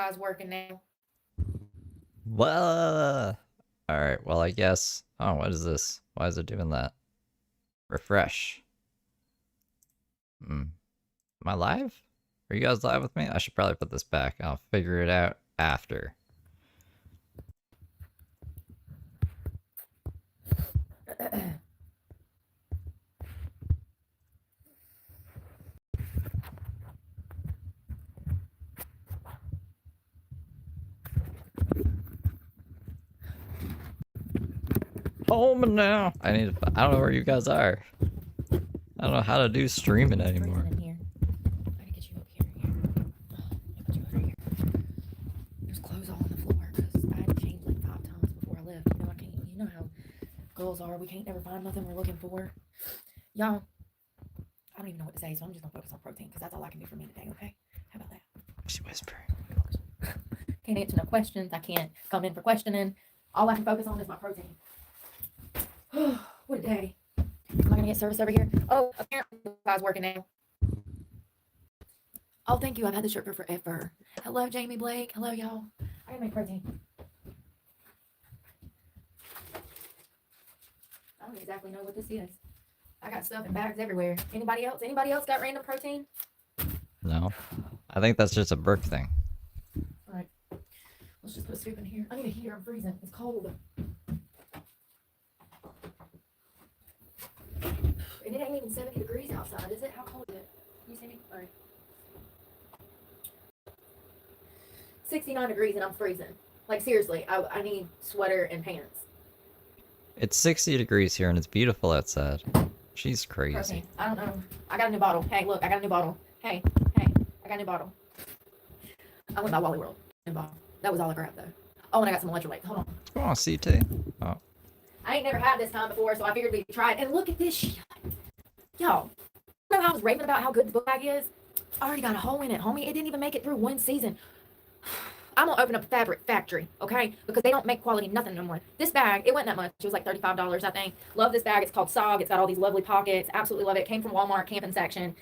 Wi-Fi's working now. Well, alright, well, I guess. Oh, what is this? Why is it doing that? Refresh. Am I live? Are you guys live with me? I should probably put this back. I'll figure it out after. Home now. I don't know where you guys are. I don't know how to do streaming anymore. In here. I gotta get you up here. Put you over here. There's clothes all on the floor because I had to change like 5 times before I left. You know I can't. You know how girls are. We can't never find nothing we're looking for. Y'all, I don't even know what to say, so I'm just gonna focus on protein because that's all I can do for me today. Okay? How about that? She's whispering. Can't answer no questions. I can't come in for questioning. All I can focus on is my protein. What a day. Am I gonna get service over here? Oh, apparently the Wi-Fi's working now. Oh, thank you. I've had this shirt for forever. Hello, Jamie Blake. Hello, y'all. I gotta make protein. I don't exactly know what this is. I got stuff in bags everywhere. Anybody else? Anybody else got random protein? No. I think that's just a Brooke thing. All right. Let's just put a scoop in here. I need a heater. I'm freezing. It's cold. And it ain't even 70 degrees outside, is it? How cold is it? Can you see me? All right. 69 degrees and I'm freezing. Like, seriously, I need sweater and pants. It's 60 degrees here and it's beautiful outside. She's crazy. Protein. I don't know. I got a new bottle. Hey, look, I got a new bottle. Hey, I got a new bottle. I went by Wally World. New bottle. That was all I grabbed, though. Oh, and I got some electrolytes. Hold on. Come on, CT. Oh. I ain't never had this time before, so I figured we'd try it. And look at this shit. Y'all, you know how I was raving about how good the book bag is? I already got a hole in it, homie. It didn't even make it through 1 season. I'm gonna open up a fabric factory, okay? Because they don't make quality nothing no more. This bag, it wasn't that much. It was like $35, I think. Love this bag. It's called SOG. It's got all these lovely pockets. Absolutely love it. It came from Walmart camping section.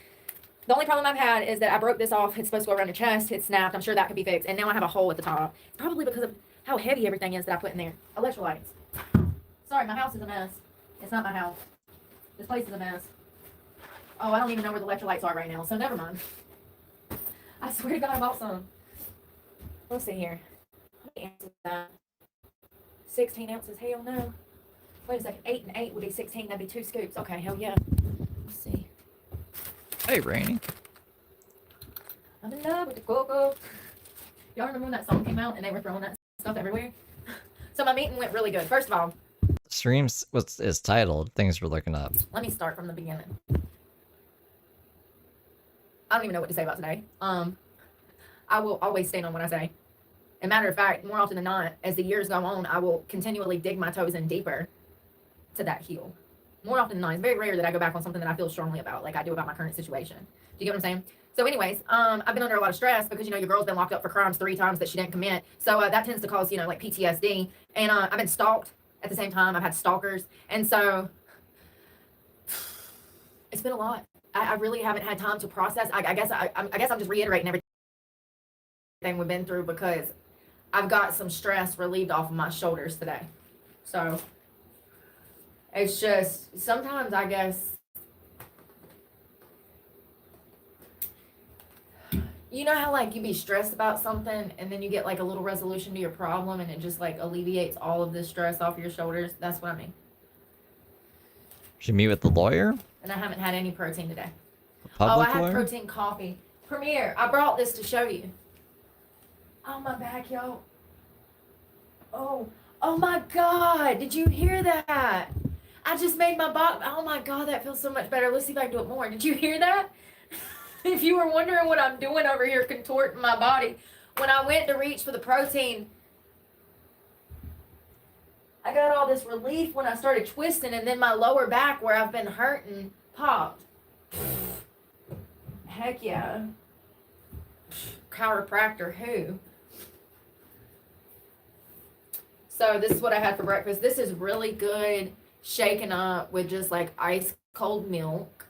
The only problem I've had is that I broke this off. It's supposed to go around the chest. It snapped. I'm sure that could be fixed. And now I have a hole at the top. It's probably because of how heavy everything is that I put in there. Electrolytes. Sorry, my house is a mess. It's not my house. This place is a mess. Oh, I don't even know where the electrolytes are right now, so never mind. I swear to God, I bought some. Let's see here. How many ounces is that? 16 ounces? Hell no. Wait a second. 8 and 8 would be 16. That'd be 2 scoops. Okay, hell yeah. Let's see. Hey, Rainy. I'm in love with the cocoa. Y'all remember when that song came out and they were throwing that stuff everywhere? So my meeting went really good. First of all, Streams is titled Things We're Looking Up. let me start from the beginning. I don't even know what to say about today. I will always stand on what I say. As a matter of fact, more often than not, as the years go on, I will continually dig my toes in deeper to that heel. More often than not, it's very rare that I go back on something that I feel strongly about, like I do about my current situation. Do you get what I'm saying? So anyways, I've been under a lot of stress because, you know, your girl's been locked up for crimes 3 times that she didn't commit. So that tends to cause, you know, like PTSD. And I've been stalked at the same time. I've had stalkers. And so it's been a lot. I really haven't had time to process. I guess I'm just reiterating everything we've been through because I've got some stress relieved off of my shoulders today. So it's just sometimes I guess, you know how like you be stressed about something and then you get like a little resolution to your problem and it just like alleviates all of this stress off your shoulders. That's what I mean. Should meet with the lawyer? And I haven't had any protein today. Public I had lawyer? protein coffee. Premiere, I brought this to show you. Oh, my back, y'all. Oh my God. Did you hear that? I just made my back. Oh my God, that feels so much better. Let's see if I can do it more. Did you hear that? If you were wondering what I'm doing over here contorting my body, when I went to reach for the protein, I got all this relief when I started twisting, and then my lower back where I've been hurting popped. Heck yeah. Chiropractor who? So this is what I had for breakfast. This is really good shaken up with just like ice cold milk.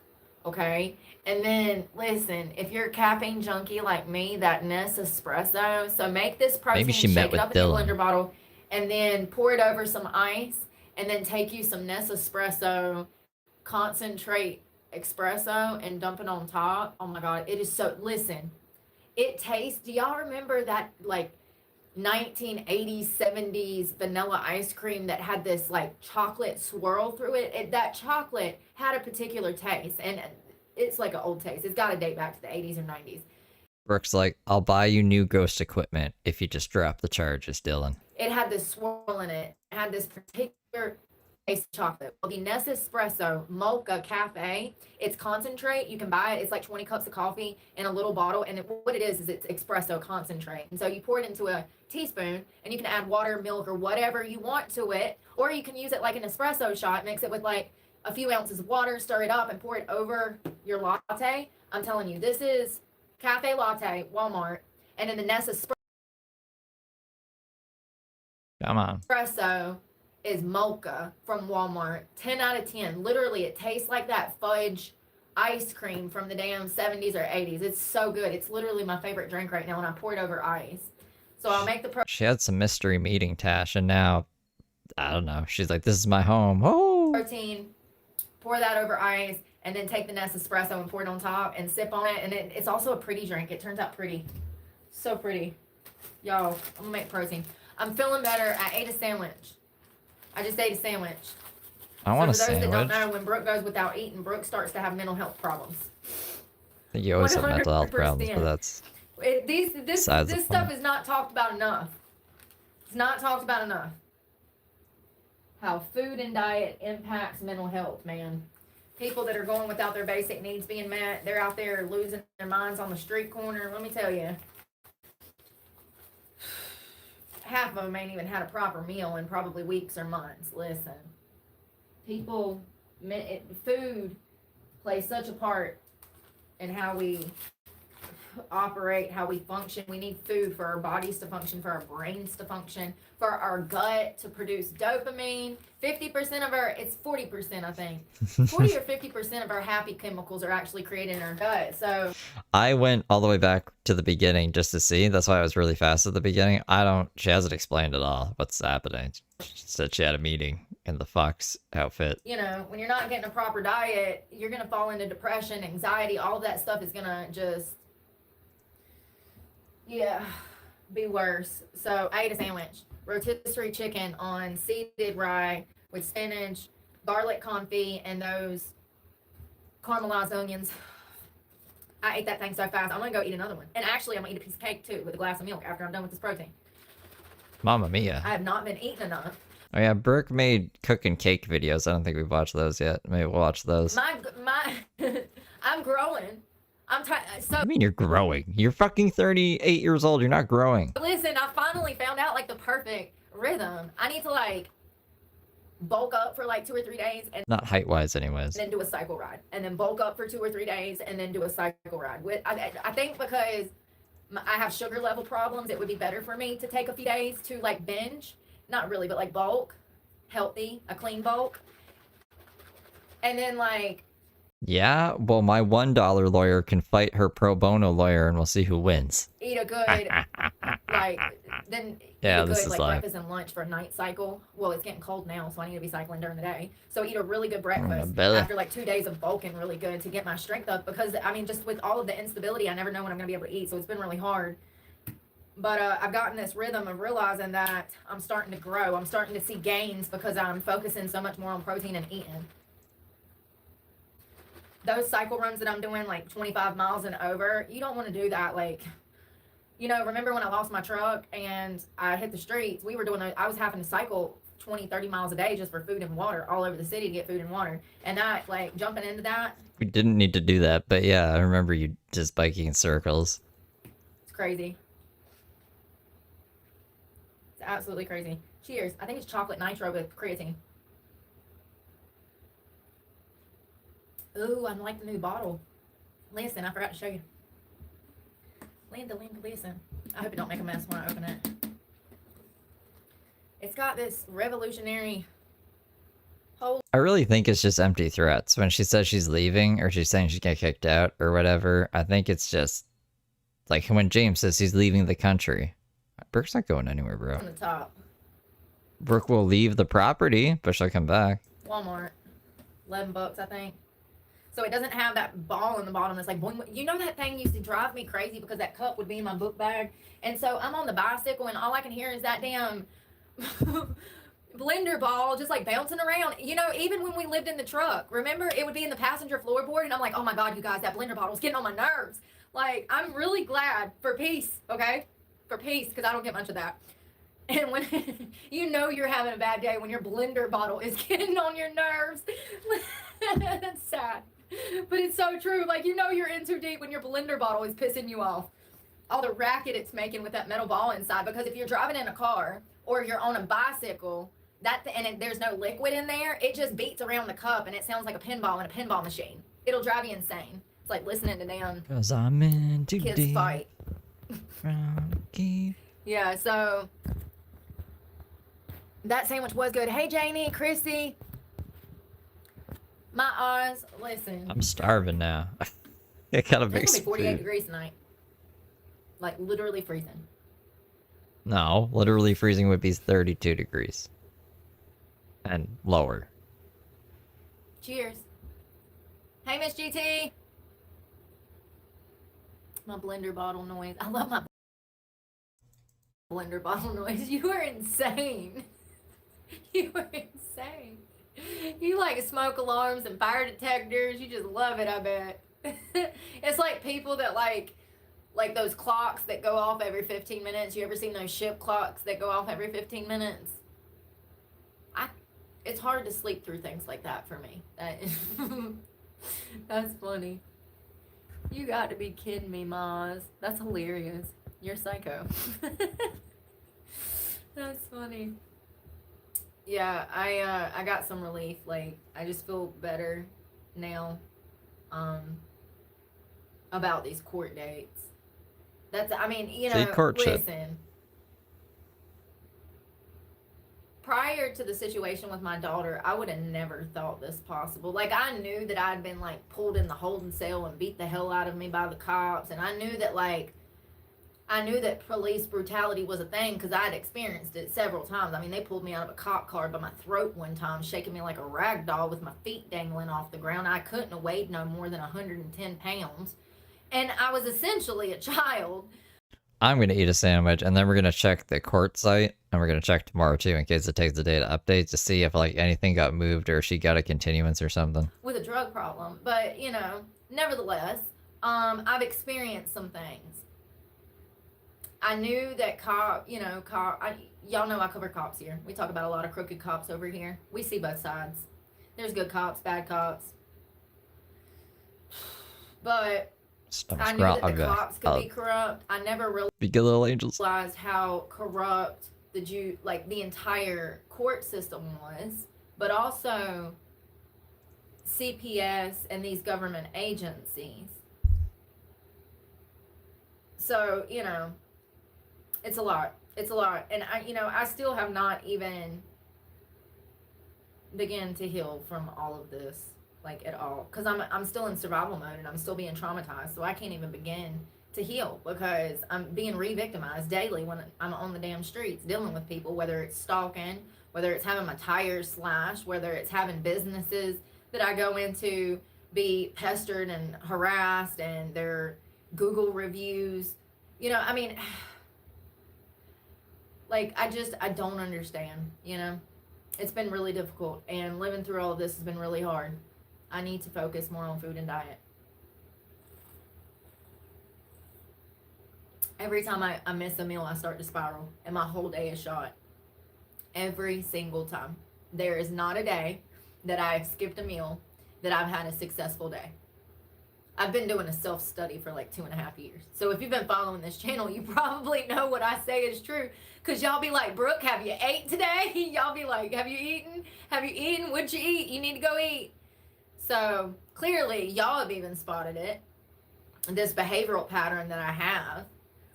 Okay. And then listen, if you're a caffeine junkie like me, that Nespresso. So make this Maybe protein, she met shake it with up in your Dylan. blender bottle, and then pour it over some ice, and then take you some Nespresso concentrate espresso and dump it on top. Oh my god, it is so. Listen, it tastes. Do y'all remember that like 1980s, 70s vanilla ice cream that had this like chocolate swirl through it? That chocolate had a particular taste, and it's like an old taste. It's got to date back to the 80s or 90s. Brooke's like, I'll buy you new ghost equipment if you just drop the charges, Dylan. It had this swirl in it. It had this particular taste of chocolate. Well, the Nespresso Mocha Cafe, it's concentrate. You can buy it. It's like 20 cups of coffee in a little bottle. And what it is it's espresso concentrate. And so you pour it into a teaspoon, and you can add water, milk, or whatever you want to it. Or you can use it like an espresso shot, mix it with like a few ounces of water, stir it up, and pour it over your latte. I'm telling you, this is Cafe Latte, Walmart. And then the Nespresso Come on. is mocha from Walmart. 10 out of 10. Literally, it tastes like that fudge ice cream from the damn 70s or 80s. It's so good. It's literally my favorite drink right now, and I pour it over ice. So I'll make the She had some mystery meeting, Tash, and now, I don't know. She's like, this is my home. Oh. protein, pour that over ice, and then take the Nespresso and pour it on top and sip on it. And it's also a pretty drink. It turns out pretty. So pretty. Yo, I'm gonna make protein. I'm feeling better. I ate a sandwich. I just ate a sandwich. I want a So for those sandwich. that don't know, when Brooke goes without eating, Brooke starts to have mental health problems. I think you always have mental health problems, but 100%. that's This besides the stuff point. is not talked about enough. It's not talked about enough. How food and diet impacts mental health, man. People that are going without their basic needs being met, they're out there losing their minds on the street corner. Let me tell you. Half of them ain't even had a proper meal in probably weeks or months. Listen. Food plays such a part in how we operate, how we function. We need food for our bodies to function, for our brains to function, for our gut to produce dopamine. 50% of it's 40%, I think. 40 or 50% of our happy chemicals are actually created in our gut. So I went all the way back to the beginning just to see. That's why I was really fast at the beginning. She hasn't explained at all what's happening. She said she had a meeting in the Fox outfit. you know, when you're not getting a proper diet, you're going to fall into depression, anxiety, all of that stuff is going to just, be worse. So I ate a sandwich. Rotisserie chicken on seeded rye with spinach, garlic confit, and those caramelized onions. I ate that thing so fast. I'm going to go eat another one. And actually, I'm going to eat a piece of cake, too, with a glass of milk after I'm done with this protein. Mamma mia. I have not been eating enough. Oh yeah, Brooke made cooking cake videos. I don't think we've watched those yet. Maybe we'll watch those. I'm growing. So I mean, you're growing. You're fucking 38 years old. You're not growing. listen, I finally found out like the perfect rhythm. I need to like bulk up for like 2 or 3 days and Not height-wise, anyways. then do a cycle ride, and then bulk up for 2 or 3 days and then do a cycle ride. I think because I have sugar level problems, it would be better for me to take a few days to like binge, not really, but like bulk, healthy, a clean bulk, and then like. Yeah, well, my $1 lawyer can fight her pro bono lawyer, and we'll see who wins. Eat a good, then Yeah, eat a this good, is like live. breakfast and lunch for a night cycle. Well, it's getting cold now, so I need to be cycling during the day. So eat a really good breakfast Belly. after like 2 days of bulking really good to get my strength up. Because I mean, just with all of the instability, I never know when I'm gonna be able to eat. So it's been really hard. But I've gotten this rhythm of realizing that I'm starting to grow. I'm starting to see gains because I'm focusing so much more on protein and eating. Those cycle runs that I'm doing, like 25 miles and over, you don't want to do that. Like, you know, remember when I lost my truck and I hit the streets? I was having to cycle 20, 30 miles a day just for food and water all over the city to get food and water. And that, like, jumping into that, We didn't need to do that, but yeah, I remember you just biking in circles. it's crazy. It's absolutely crazy. Cheers. I think it's chocolate nitro with creatine. Ooh, I like the new bottle. Listen, I forgot to show you. Linda, listen. I hope it don't make a mess when I open it. It's got this revolutionary Holy I really think it's just empty threats. When she says she's leaving or she's saying she's gonna get kicked out or whatever, I think it's just like when James says he's leaving the country. Brooke's not going anywhere, bro. on the top. Brooke will leave the property, but she'll come back. Walmart. $11, I think. So it doesn't have that ball in the bottom that's like, boing. You know that thing used to drive me crazy because that cup would be in my book bag. And so I'm on the bicycle and all I can hear is that damn blender ball just like bouncing around. You know, even when we lived in the truck, remember it would be in the passenger floorboard and I'm like, oh my God, you guys, that blender bottle is getting on my nerves. Like, I'm really glad for peace, okay? For peace, because I don't get much of that. And when you know you're having a bad day when your blender bottle is getting on your nerves. That's sad. But it's so true. Like, you know you're in too deep when your blender bottle is pissing you off. All the racket it's making with that metal ball inside. Because if you're driving in a car or you're on a bicycle, there's no liquid in there, it just beats around the cup and it sounds like a pinball in a pinball machine. It'll drive you insane. It's like listening to damn 'Cause I'm in too kids deep. fight. Frankie. Yeah, so that sandwich was good. Hey, Janie, Chrissy. My eyes, listen. I'm starving now. It kind of It's makes gonna be 48 food. degrees tonight. Like, literally freezing. No, literally freezing would be 32 degrees. And lower. Cheers. Hey, Miss GT. My blender bottle noise. I love my blender bottle noise. You are insane. You are insane. You like smoke alarms and fire detectors. You just love it, I bet. It's like people that like those clocks that go off every 15 minutes. You ever seen those ship clocks that go off every 15 minutes? It's hard to sleep through things like that for me. That's funny. You got to be kidding me, Maz. That's hilarious. You're psycho. That's funny. Yeah, I got some relief. Like, I just feel better now about these court dates. I mean, you know, courtship. listen. Prior to the situation with my daughter, I would have never thought this possible. Like, I knew that I'd been, like, pulled in the holding cell and beat the hell out of me by the cops. And I knew that police brutality was a thing because I had experienced it several times. I mean, they pulled me out of a cop car by my throat one time, shaking me like a rag doll with my feet dangling off the ground. I couldn't have weighed no more than 110 pounds. And I was essentially a child. I'm going to eat a sandwich, and then we're going to check the court site, and we're going to check tomorrow, too, in case it takes a day to update, to see if, like, anything got moved or she got a continuance or something. With a drug problem. But, you know, nevertheless, I've experienced some things. I knew that y'all know I cover cops here. We talk about a lot of crooked cops over here. We see both sides. There's good cops, bad cops. But I knew that the cops could be corrupt. I never be good little angels. realized how corrupt the entire court system was, but also CPS and these government agencies. So, you know, it's a lot. It's a lot. And I still have not even begun to heal from all of this. Like, at all, because I'm still in survival mode and I'm still being traumatized, so I can't even begin to heal because I'm being re-victimized daily when I'm on the damn streets dealing with people, whether it's stalking, whether it's having my tires slashed, whether it's having businesses that I go into be pestered and harassed and their Google reviews, you know, I mean, like, I don't understand, you know. It's been really difficult, and living through all of this has been really hard. I need to focus more on food and diet. Every time I miss a meal, I start to spiral, and my whole day is shot. Every single time. There is not a day that I've skipped a meal that I've had a successful day. I've been doing a self-study for like 2.5 years. So if you've been following this channel, you probably know what I say is true. Because y'all be like, Brooke, have you ate today? Y'all be like, have you eaten? Have you eaten? What'd you eat? You need to go eat. So clearly y'all have even spotted it. This behavioral pattern that I have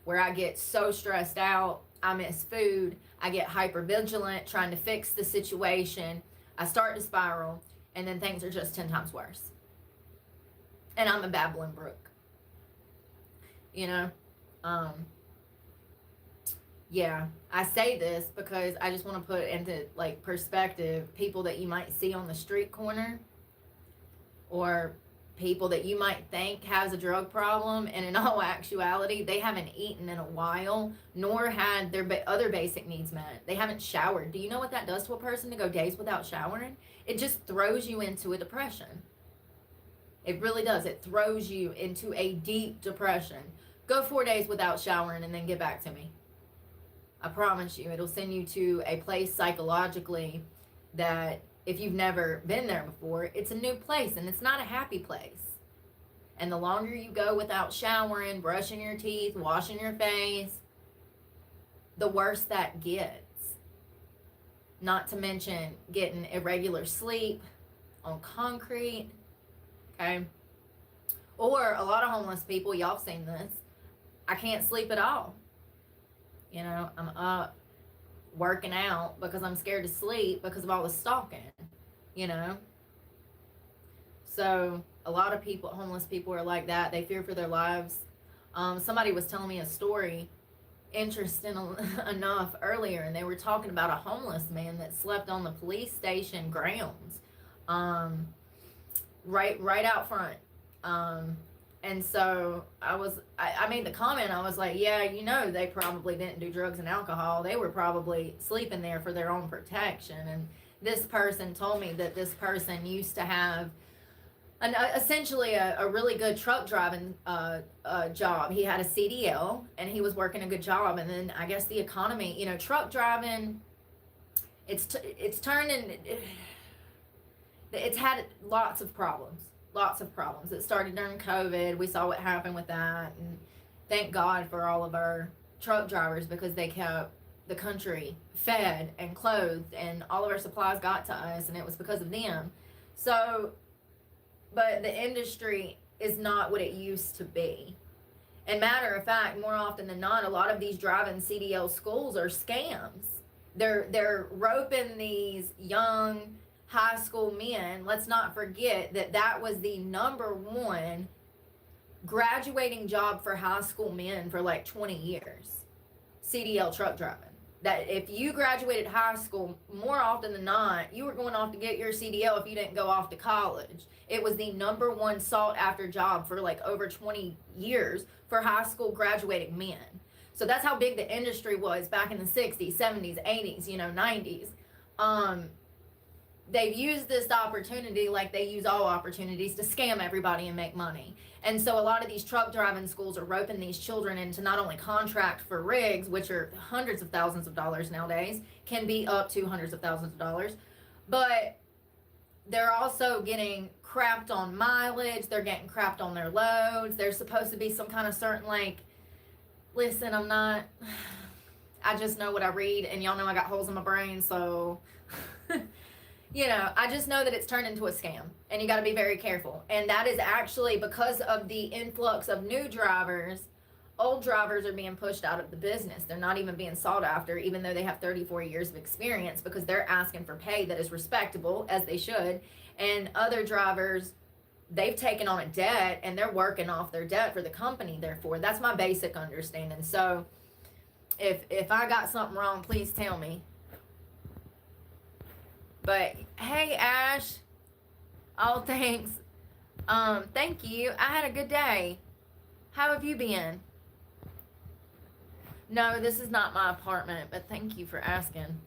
where I get so stressed out, I miss food, I get hypervigilant trying to fix the situation. I start to spiral, and then things are just 10 times worse. And I'm a babbling brook. You know? Yeah, I say this because I just want to put into like perspective people that you might see on the street corner, or people that you might think has a drug problem, and in all actuality they haven't eaten in a while, nor had their other basic needs met. They haven't showered. Do you know what that does to a person, to go days without showering? It just throws you into a depression. It really does. It throws you into a deep depression. Go 4 days without showering and then get back to me. I promise you, it'll send you to a place psychologically that if you've never been there before, it's a new place, and it's not a happy place. And the longer you go without showering, brushing your teeth, washing your face, the worse that gets. Not to mention getting irregular sleep on concrete, okay? Or a lot of homeless people, y'all have seen this, I can't sleep at all. You know, I'm up working out because I'm scared to sleep because of all the stalking, you know? So a lot of people, homeless people, are like that. They fear for their lives. Somebody was telling me a story, interesting enough, earlier, and they were talking about a homeless man that slept on the police station grounds, right out front. And so I made the comment, I was like, yeah, you know, they probably didn't do drugs and alcohol. They were probably sleeping there for their own protection. And this person told me that this person used to have essentially a really good truck driving job. He had a CDL and he was working a good job. And then I guess the economy, you know, truck driving, it's turned in, it's had lots of problems. It started during COVID. We saw what happened with that, and thank God for all of our truck drivers, because they kept the country fed and clothed, and all of our supplies got to us, and it was because of them. So, but the industry is not what it used to be. And matter of fact, more often than not, a lot of these driving CDL schools are scams. They're roping these young high school men. Let's not forget that was the #1 graduating job for high school men for like 20 years. CDL truck driving. That if you graduated high school, more often than not, you were going off to get your CDL if you didn't go off to college. It was the #1 sought after job for like over 20 years for high school graduating men. So that's how big the industry was back in the 60s, 70s, 80s, you know, 90s. They've used this opportunity, like they use all opportunities, to scam everybody and make money. And so a lot of these truck driving schools are roping these children into not only contract for rigs, which are hundreds of thousands of dollars nowadays, can be up to hundreds of thousands of dollars, but they're also getting crapped on mileage. They're getting crapped on their loads. There's supposed to be some kind of certain, like, listen, I just know what I read, and y'all know I got holes in my brain, so you know, I just know that it's turned into a scam, and you got to be very careful. And that is actually because of the influx of new drivers. Old drivers are being pushed out of the business. They're not even being sought after, even though they have 34 years of experience, because they're asking for pay that is respectable, as they should. And other drivers, they've taken on a debt, and they're working off their debt for the company, therefore. That's my basic understanding. So if I got something wrong, please tell me. But hey, Ash. Oh, thanks. Thank you. I had a good day. How have you been? No, this is not my apartment, but thank you for asking.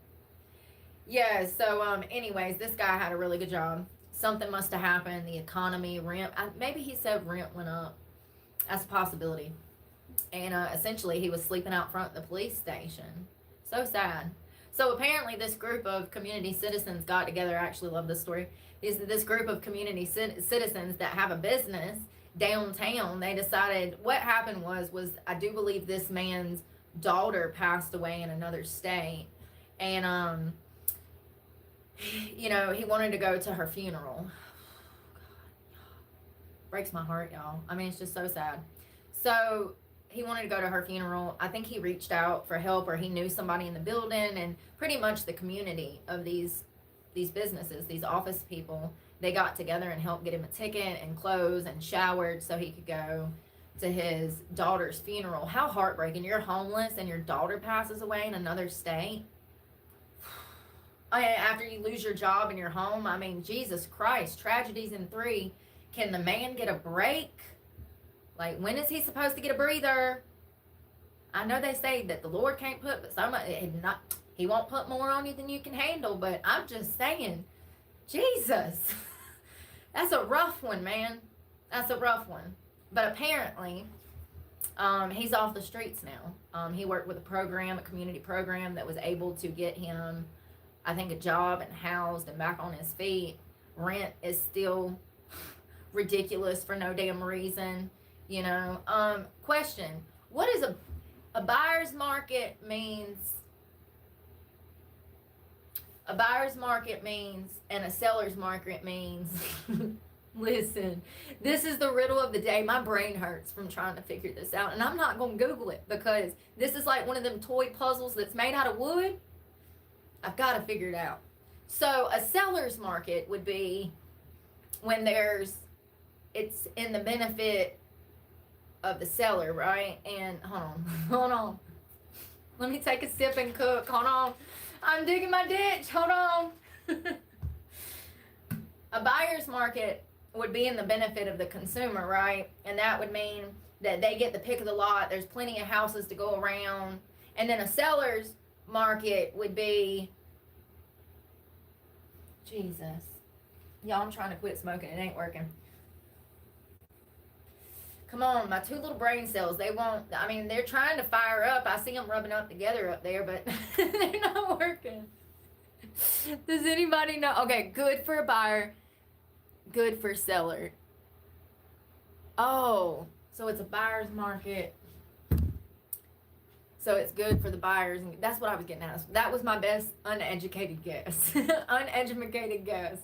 Yeah, so anyways, this guy had a really good job. Something must have happened. The economy, rent, maybe he said rent went up. That's a possibility. And essentially he was sleeping out front of the police station. So sad. So apparently this group of community citizens got together. I actually love this story. This group of community citizens that have a business downtown, they decided what happened was I do believe this man's daughter passed away in another state. And, you know, he wanted to go to her funeral. God, breaks my heart, y'all. I mean, it's just so sad. So he wanted to go to her funeral. I think he reached out for help, or he knew somebody in the building, and pretty much the community of these these businesses, these office people, they got together and helped get him a ticket and clothes and showered so he could go to his daughter's funeral. How heartbreaking. You're homeless and your daughter passes away in another state. After you lose your job and your home, I mean, Jesus Christ, tragedies in 3. Can the man get a break? Like, when is he supposed to get a breather? I know they say that the Lord can't put, he won't put more on you than you can handle, but I'm just saying, Jesus, that's a rough one, man. That's a rough one. But apparently, he's off the streets now. He worked with a community program that was able to get him, I think, a job and housed and back on his feet. Rent is still ridiculous for no damn reason, you know. Question: what is a buyer's market means? A buyer's market means, and a seller's market means. Listen, this is the riddle of the day. My brain hurts from trying to figure this out, and I'm not going to Google it because this is like one of them toy puzzles that's made out of wood. I've got to figure it out. So a seller's market would be when it's in the benefit of the seller, right? And hold on. Let me take a sip and cook. Hold on. I'm digging my ditch. Hold on. A buyer's market would be in the benefit of the consumer, right? And that would mean that they get the pick of the lot. There's plenty of houses to go around. And then a seller's market would be, Jesus. Y'all, I'm trying to quit smoking. It ain't working. Come on, my 2 little brain cells, they're trying to fire up. I see them rubbing up together up there, but they're not working. Does anybody know? Okay, good for a buyer, good for seller. Oh, so it's a buyer's market. So it's good for the buyers. And that's what I was getting at. That was my best uneducated guess. Uneducated guess.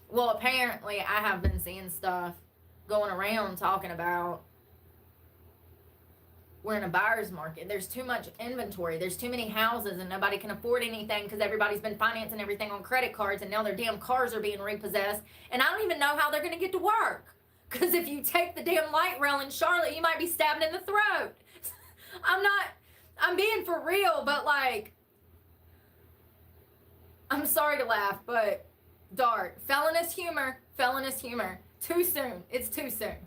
Well, apparently I have been seeing stuff going around talking about we're in a buyer's market. There's too much inventory. There's too many houses and nobody can afford anything because everybody's been financing everything on credit cards and now their damn cars are being repossessed. And I don't even know how they're going to get to work. Because if you take the damn light rail in Charlotte, you might be stabbed in the throat. I'm being for real, but like, I'm sorry to laugh, but dark. Felonious humor. Too soon. It's too soon.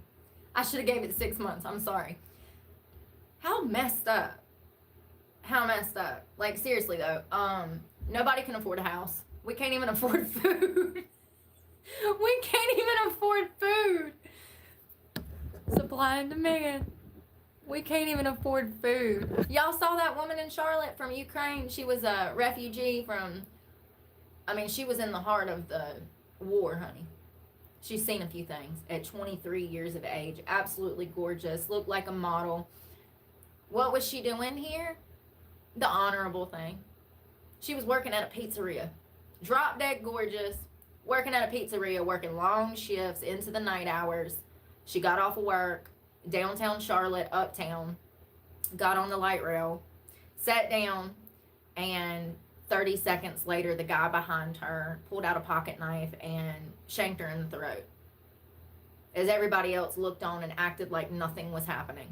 I should have gave it 6 months. I'm sorry. How messed up. Like, seriously though, nobody can afford a house. We can't even afford food. We can't even afford food. Supply and demand. We can't even afford food. Y'all saw that woman in Charlotte from Ukraine? She was a refugee she was in the heart of the war, honey. She's seen a few things at 23 years of age. Absolutely gorgeous. Looked like a model. What was she doing here? The honorable thing. She was working at a pizzeria. Drop dead gorgeous. Working at a pizzeria. Working long shifts into the night hours. She got off of work. Downtown Charlotte, uptown. Got on the light rail. Sat down. And 30 seconds later, the guy behind her pulled out a pocket knife and shanked her in the throat. As everybody else looked on and acted like nothing was happening.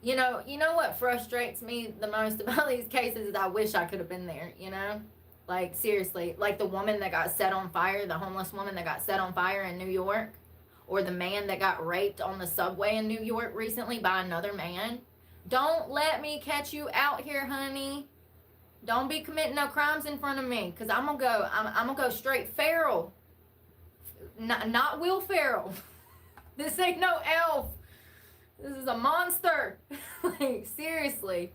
You know what frustrates me the most about these cases is I wish I could have been there, you know? Like, seriously. Like the woman that got set on fire, the homeless woman that got set on fire in New York. Or the man that got raped on the subway in New York recently by another man. Don't let me catch you out here, honey. Don't be committing no crimes in front of me, because I'm gonna go straight feral. Not Will Ferrell. This ain't no elf. This is a monster. Like, seriously.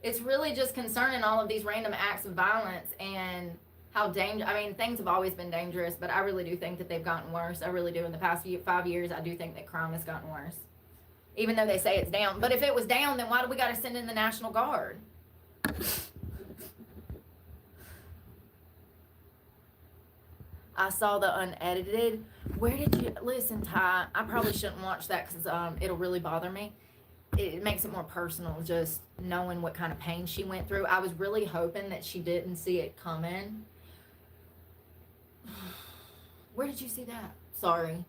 It's really just concerning, all of these random acts of violence and how things have always been dangerous, but I really do think that they've gotten worse. I really do. In the past 5 years, I do think that crime has gotten worse. Even though they say it's down. But if it was down, then why do we got to send in the National Guard? I saw the unedited. Where did you... Listen, Ty, I probably shouldn't watch that because it'll really bother me. it makes it more personal just knowing what kind of pain she went through. I was really hoping that she didn't see it coming. Where did you see that? Sorry.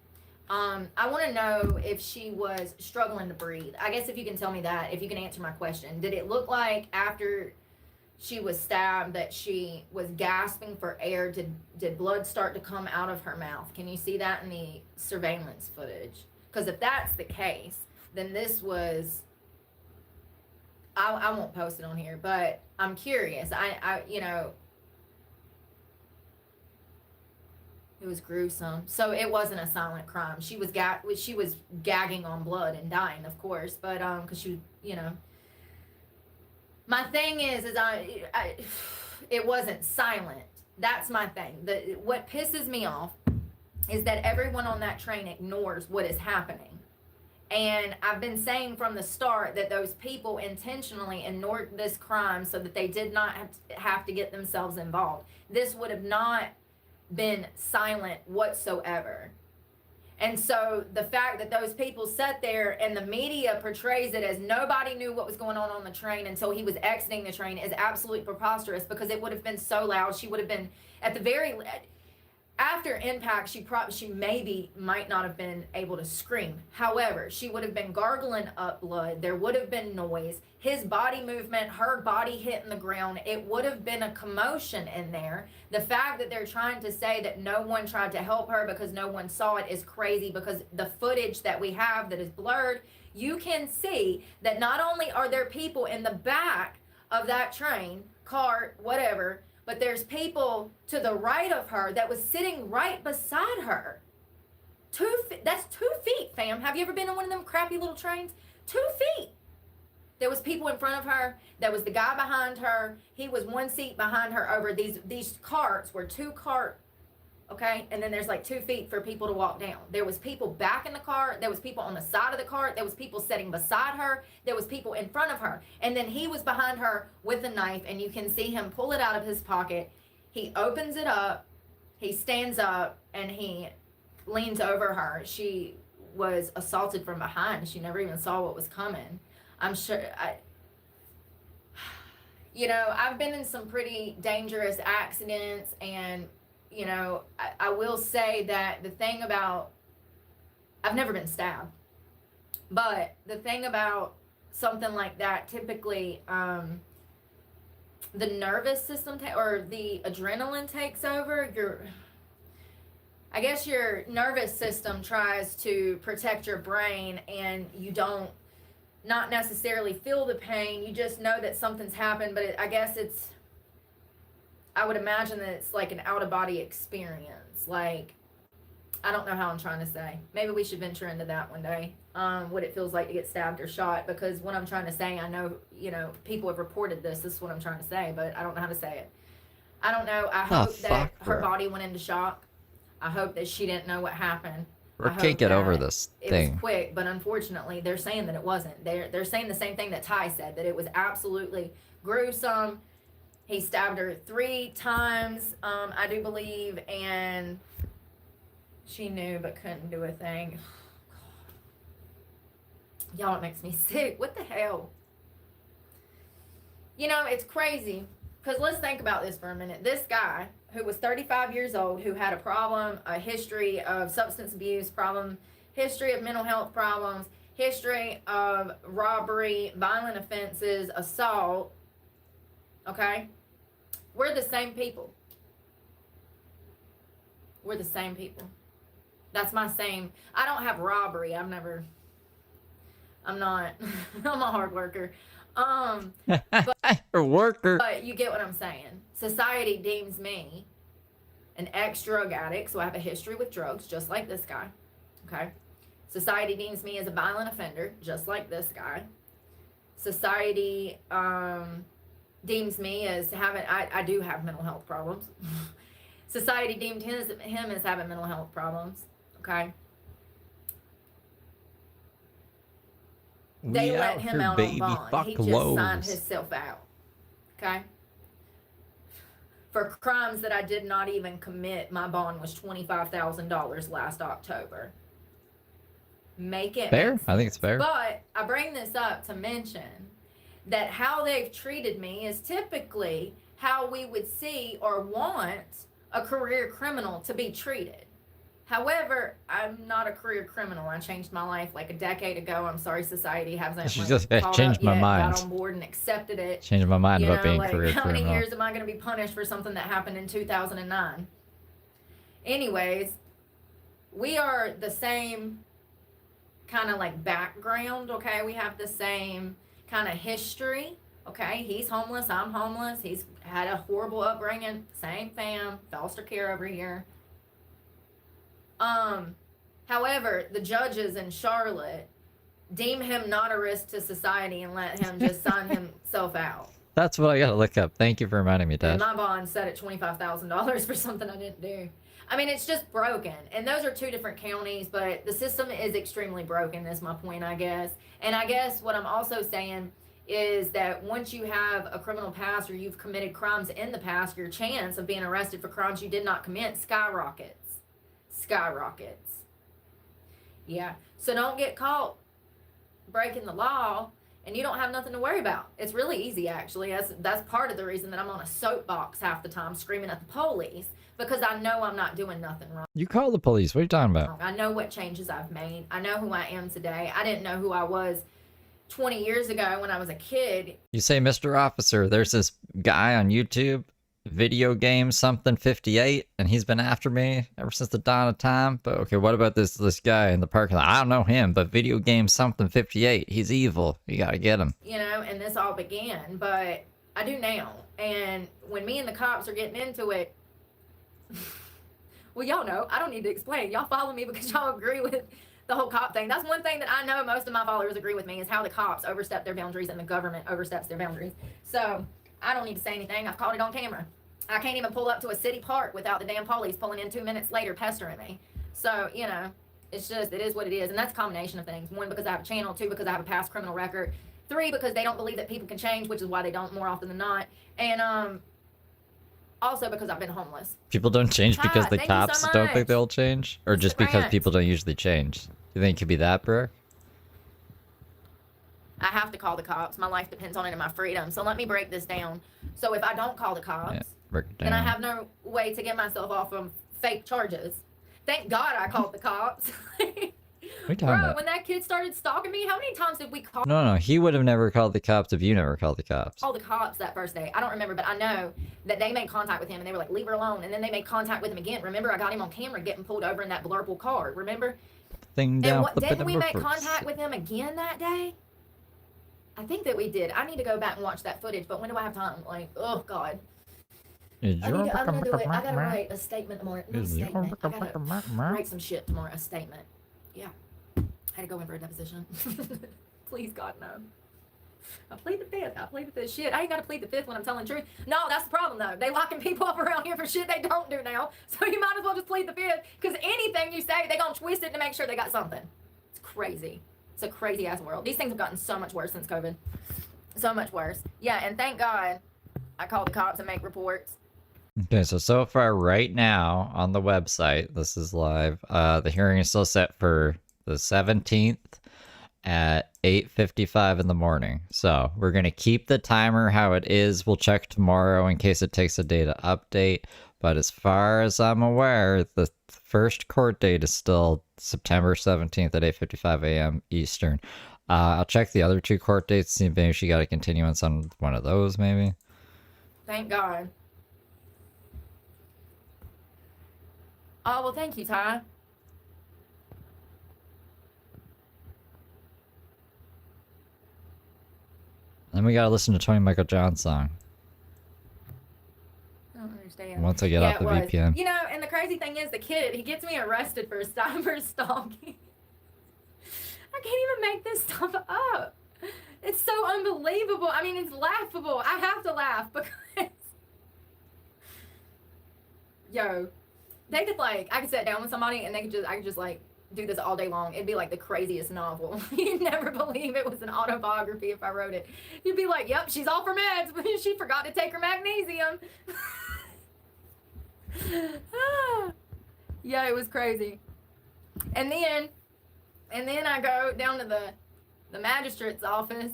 I want to know if she was struggling to breathe. I guess if you can tell me that, if you can answer my question. Did it look like after she was stabbed that she was gasping for air? Did blood start to come out of her mouth? Can you see that in the surveillance footage? Because if that's the case, then this was... I won't post it on here, but I'm curious. It was gruesome. So it wasn't a silent crime. She was gagging on blood and dying, of course, but because she, my thing is it wasn't silent. That's my thing. What pisses me off is that everyone on that train ignores what is happening. And I've been saying from the start that those people intentionally ignored this crime so that they did not have to get themselves involved. This would have not been silent whatsoever. And so the fact that those people sat there and the media portrays it as nobody knew what was going on the train until he was exiting the train is absolutely preposterous, because it would have been so loud. She would have been at the very... After impact, she maybe might not have been able to scream. However, she would have been gargling up blood. There would have been noise. His body movement, her body hitting the ground. It would have been a commotion in there. The fact that they're trying to say that no one tried to help her because no one saw it is crazy, because the footage that we have that is blurred, you can see that not only are there people in the back of that train, cart, whatever, but there's people to the right of her that was sitting right beside her. That's 2 feet, fam. Have you ever been on one of them crappy little trains? 2 feet. There was people in front of her. There was the guy behind her. He was 1 seat behind her over these carts were 2 cart, okay? And then there's like 2 feet for people to walk down. There was people back in the cart. There was people on the side of the cart. There was people sitting beside her. There was people in front of her. And then he was behind her with a knife, and you can see him pull it out of his pocket. He opens it up. He stands up, and he leans over her. She was assaulted from behind. She never even saw what was coming. I'm sure... I've been in some pretty dangerous accidents, and I will say that the thing about... I've never been stabbed. But the thing about something like that, typically, the nervous system or the adrenaline takes over. I guess your nervous system tries to protect your brain, and you don't not necessarily feel the pain. You just know that something's happened, but I would imagine that it's like an out-of-body experience. Like, I don't know how I'm trying to say. Maybe we should venture into that one day, what it feels like to get stabbed or shot, because what I'm trying to say, I know, people have reported this. This is what I'm trying to say, but I don't know how to say it. I don't know. I hope that her body went into shock. I hope that she didn't know what happened. Brooke can't get over this thing. It was quick, but unfortunately, they're saying that it wasn't. They're saying the same thing that Ty said, that it was absolutely gruesome. He stabbed her 3 times, I do believe, and she knew but couldn't do a thing. Y'all, it makes me sick. What the hell? It's crazy, because let's think about this for a minute. This guy, who was 35 years old, who had a problem, a history of substance abuse problem, history of mental health problems, history of robbery, violent offenses, assault, okay? We're the same people. We're the same people. That's my same. I don't have robbery. I'm not, I'm a hard worker. But you get what I'm saying. Society deems me an ex-drug addict, so I have a history with drugs, just like this guy, okay? Society deems me as a violent offender, just like this guy. Society deems me as having, I do have mental health problems. Society deemed him as having mental health problems, okay? They let him out on bond. He just signed himself out, okay? For crimes that I did not even commit, my bond was $25,000 last October. make it Fair. make I think it's sense. fair. But I bring this up to mention that how they've treated me is typically how we would see or want a career criminal to be treated. However, I'm not a career criminal. I changed my life like a decade ago. I'm sorry society hasn't She like, just caught changed up my yet, mind. got on board and accepted it. Changed my mind about being like, career how criminal. many years am I going to be punished for something that happened in 2009? Anyways, we are the same kind of like background, okay? We have the same kind of history, okay? He's homeless, I'm homeless. He's had a horrible upbringing, same fam, foster care over here. However, the judges in Charlotte deem him not a risk to society and let him just sign himself out. That's what I gotta look up. Thank you for reminding me, Dad. And my bond set at $25,000 for something I didn't do. I mean, it's just broken. And those are two different counties, but the system is extremely broken, is my point, I guess. And I guess what I'm also saying is that once you have a criminal past or you've committed crimes in the past, your chance of being arrested for crimes you did not commit skyrockets. Yeah. So don't get caught breaking the law and you don't have nothing to worry about. It's really easy, actually. That's part of the reason that I'm on a soapbox half the time screaming at the police, because I know I'm not doing nothing wrong. You call the police. What are you talking about? I know what changes I've made. I know who I am today. I didn't know who I was 20 years ago when I was a kid. You say, Mr. Officer, there's this guy on YouTube, video game something 58, and he's been after me ever since the dawn of time. But okay, what about this guy in the parking lot? I don't know him, but video game something 58, he's evil. You gotta get him. You know, and this all began, but I do now. And when me and the cops are getting into it, well, y'all know, I don't need to explain. Y'all follow me because y'all agree with the whole cop thing. That's one thing that I know most of my followers agree with me, is how the cops overstep their boundaries and the government oversteps their boundaries. So I don't need to say anything. I've caught it on camera. I can't even pull up to a city park without the damn police pulling in 2 minutes later pestering me. So, you know, it's just, it is what it is. And that's a combination of things. 1, because I have a channel. 2, because I have a past criminal record. 3, because they don't believe that people can change, which is why they don't more often than not. And also because I've been homeless. People don't change because the cops don't think they'll change? Or just because people don't usually change? You think it could be that, Brooke? I have to call the cops. My life depends on it and my freedom. So let me break this down. So if I don't call the cops, then I have no way to get myself off of fake charges. Thank God I called the cops. Bro, when that kid started stalking me, how many times did we call? No, he would have never called the cops if you never called the cops. Called the cops that first day. I don't remember, but I know that they made contact with him and they were like, leave her alone. And then they made contact with him again. Remember, I got him on camera getting pulled over in that blurple car. Remember? Thing down. And didn't we make contact with him again that day? I think that we did. I need to go back and watch that footage, but when do I have time? Like, oh God. I'm gonna do it. I gotta write a statement tomorrow. No statement. I gotta write some shit tomorrow. A statement. Yeah. I had to go in for a deposition. Please, God, no. I plead the fifth. Shit, I ain't gotta plead the fifth when I'm telling the truth. No, that's the problem though. They locking people up around here for shit they don't do now. So you might as well just plead the fifth, because anything you say, they gonna twist it to make sure they got something. It's crazy. It's a crazy ass world. These things have gotten so much worse since COVID. So much worse. Yeah, and thank God I called the cops and make reports. Okay, so far right now on the website, this is live. The hearing is still set for the 17th at 8:55 in the morning. So we're gonna keep the timer how it is. We'll check tomorrow in case it takes a day to update. But as far as I'm aware, the first court date is still September 17th at 8:55 a.m. Eastern. I'll check the other 2 court dates, see if maybe she got a continuance on one of those, maybe. Thank God. Oh, well, thank you, Ty. Then we gotta listen to Tony Michael John's song. I don't understand. Once I get off the VPN. You know, and the crazy thing is, the kid, he gets me arrested for cyber stalking. I can't even make this stuff up. It's so unbelievable. I mean, it's laughable. I have to laugh because, yo, they could like, I could sit down with somebody and I could just like do this all day long. It'd be like the craziest novel. You'd never believe it was an autobiography if I wrote it. You'd be like, yep, she's off her meds, but she forgot to take her magnesium. Yeah, it was crazy. And then And then I go down to the magistrate's office,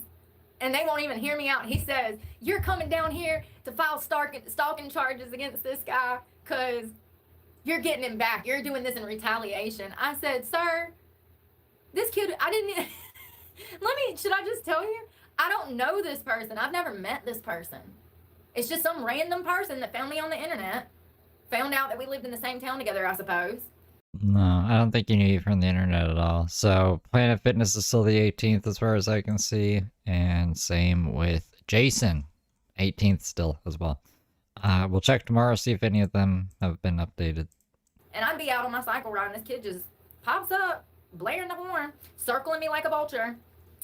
and they won't even hear me out. He says, you're coming down here to file stalking charges against this guy because you're getting him back. You're doing this in retaliation. I said, sir, this kid, I didn't... should I just tell you? I don't know this person. I've never met this person. It's just some random person that found me on the internet. Found out that we lived in the same town together, I suppose. No, I don't think you need it from the internet at all. So, Planet Fitness is still the 18th as far as I can see. And same with Jason. 18th still as well. We'll check tomorrow, see if any of them have been updated. And I'd be out on my cycle ride, and this kid just pops up, blaring the horn, circling me like a vulture,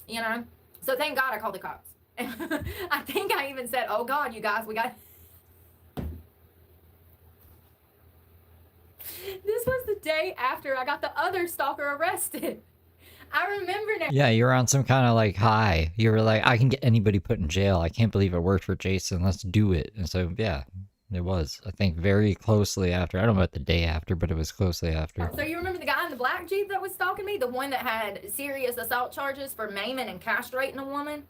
you know? So thank God I called the cops. I think I even said, oh God, you guys, we got... This was the day after I got the other stalker arrested. I remember now. Yeah, you were on some kind of like high. You were like, I can get anybody put in jail. I can't believe it worked for Jason. Let's do it. And so, yeah, it was. I think very closely after. I don't know about the day after, but it was closely after. So you remember the guy in the black Jeep that was stalking me? The one that had serious assault charges for maiming and castrating a woman?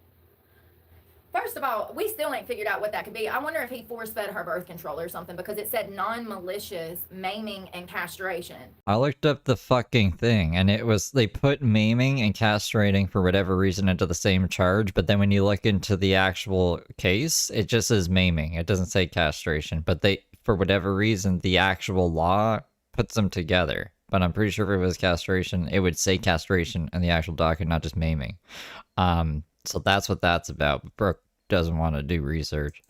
First of all, we still ain't figured out what that could be. I wonder if he force-fed her birth control or something, because it said non-malicious maiming and castration. I looked up the fucking thing, and it was, they put maiming and castrating for whatever reason into the same charge, but then when you look into the actual case, it just says maiming. It doesn't say castration, but they, for whatever reason, the actual law puts them together. But I'm pretty sure if it was castration, it would say castration in the actual docket, not just maiming. So that's what that's about. But Brooke doesn't want to do research.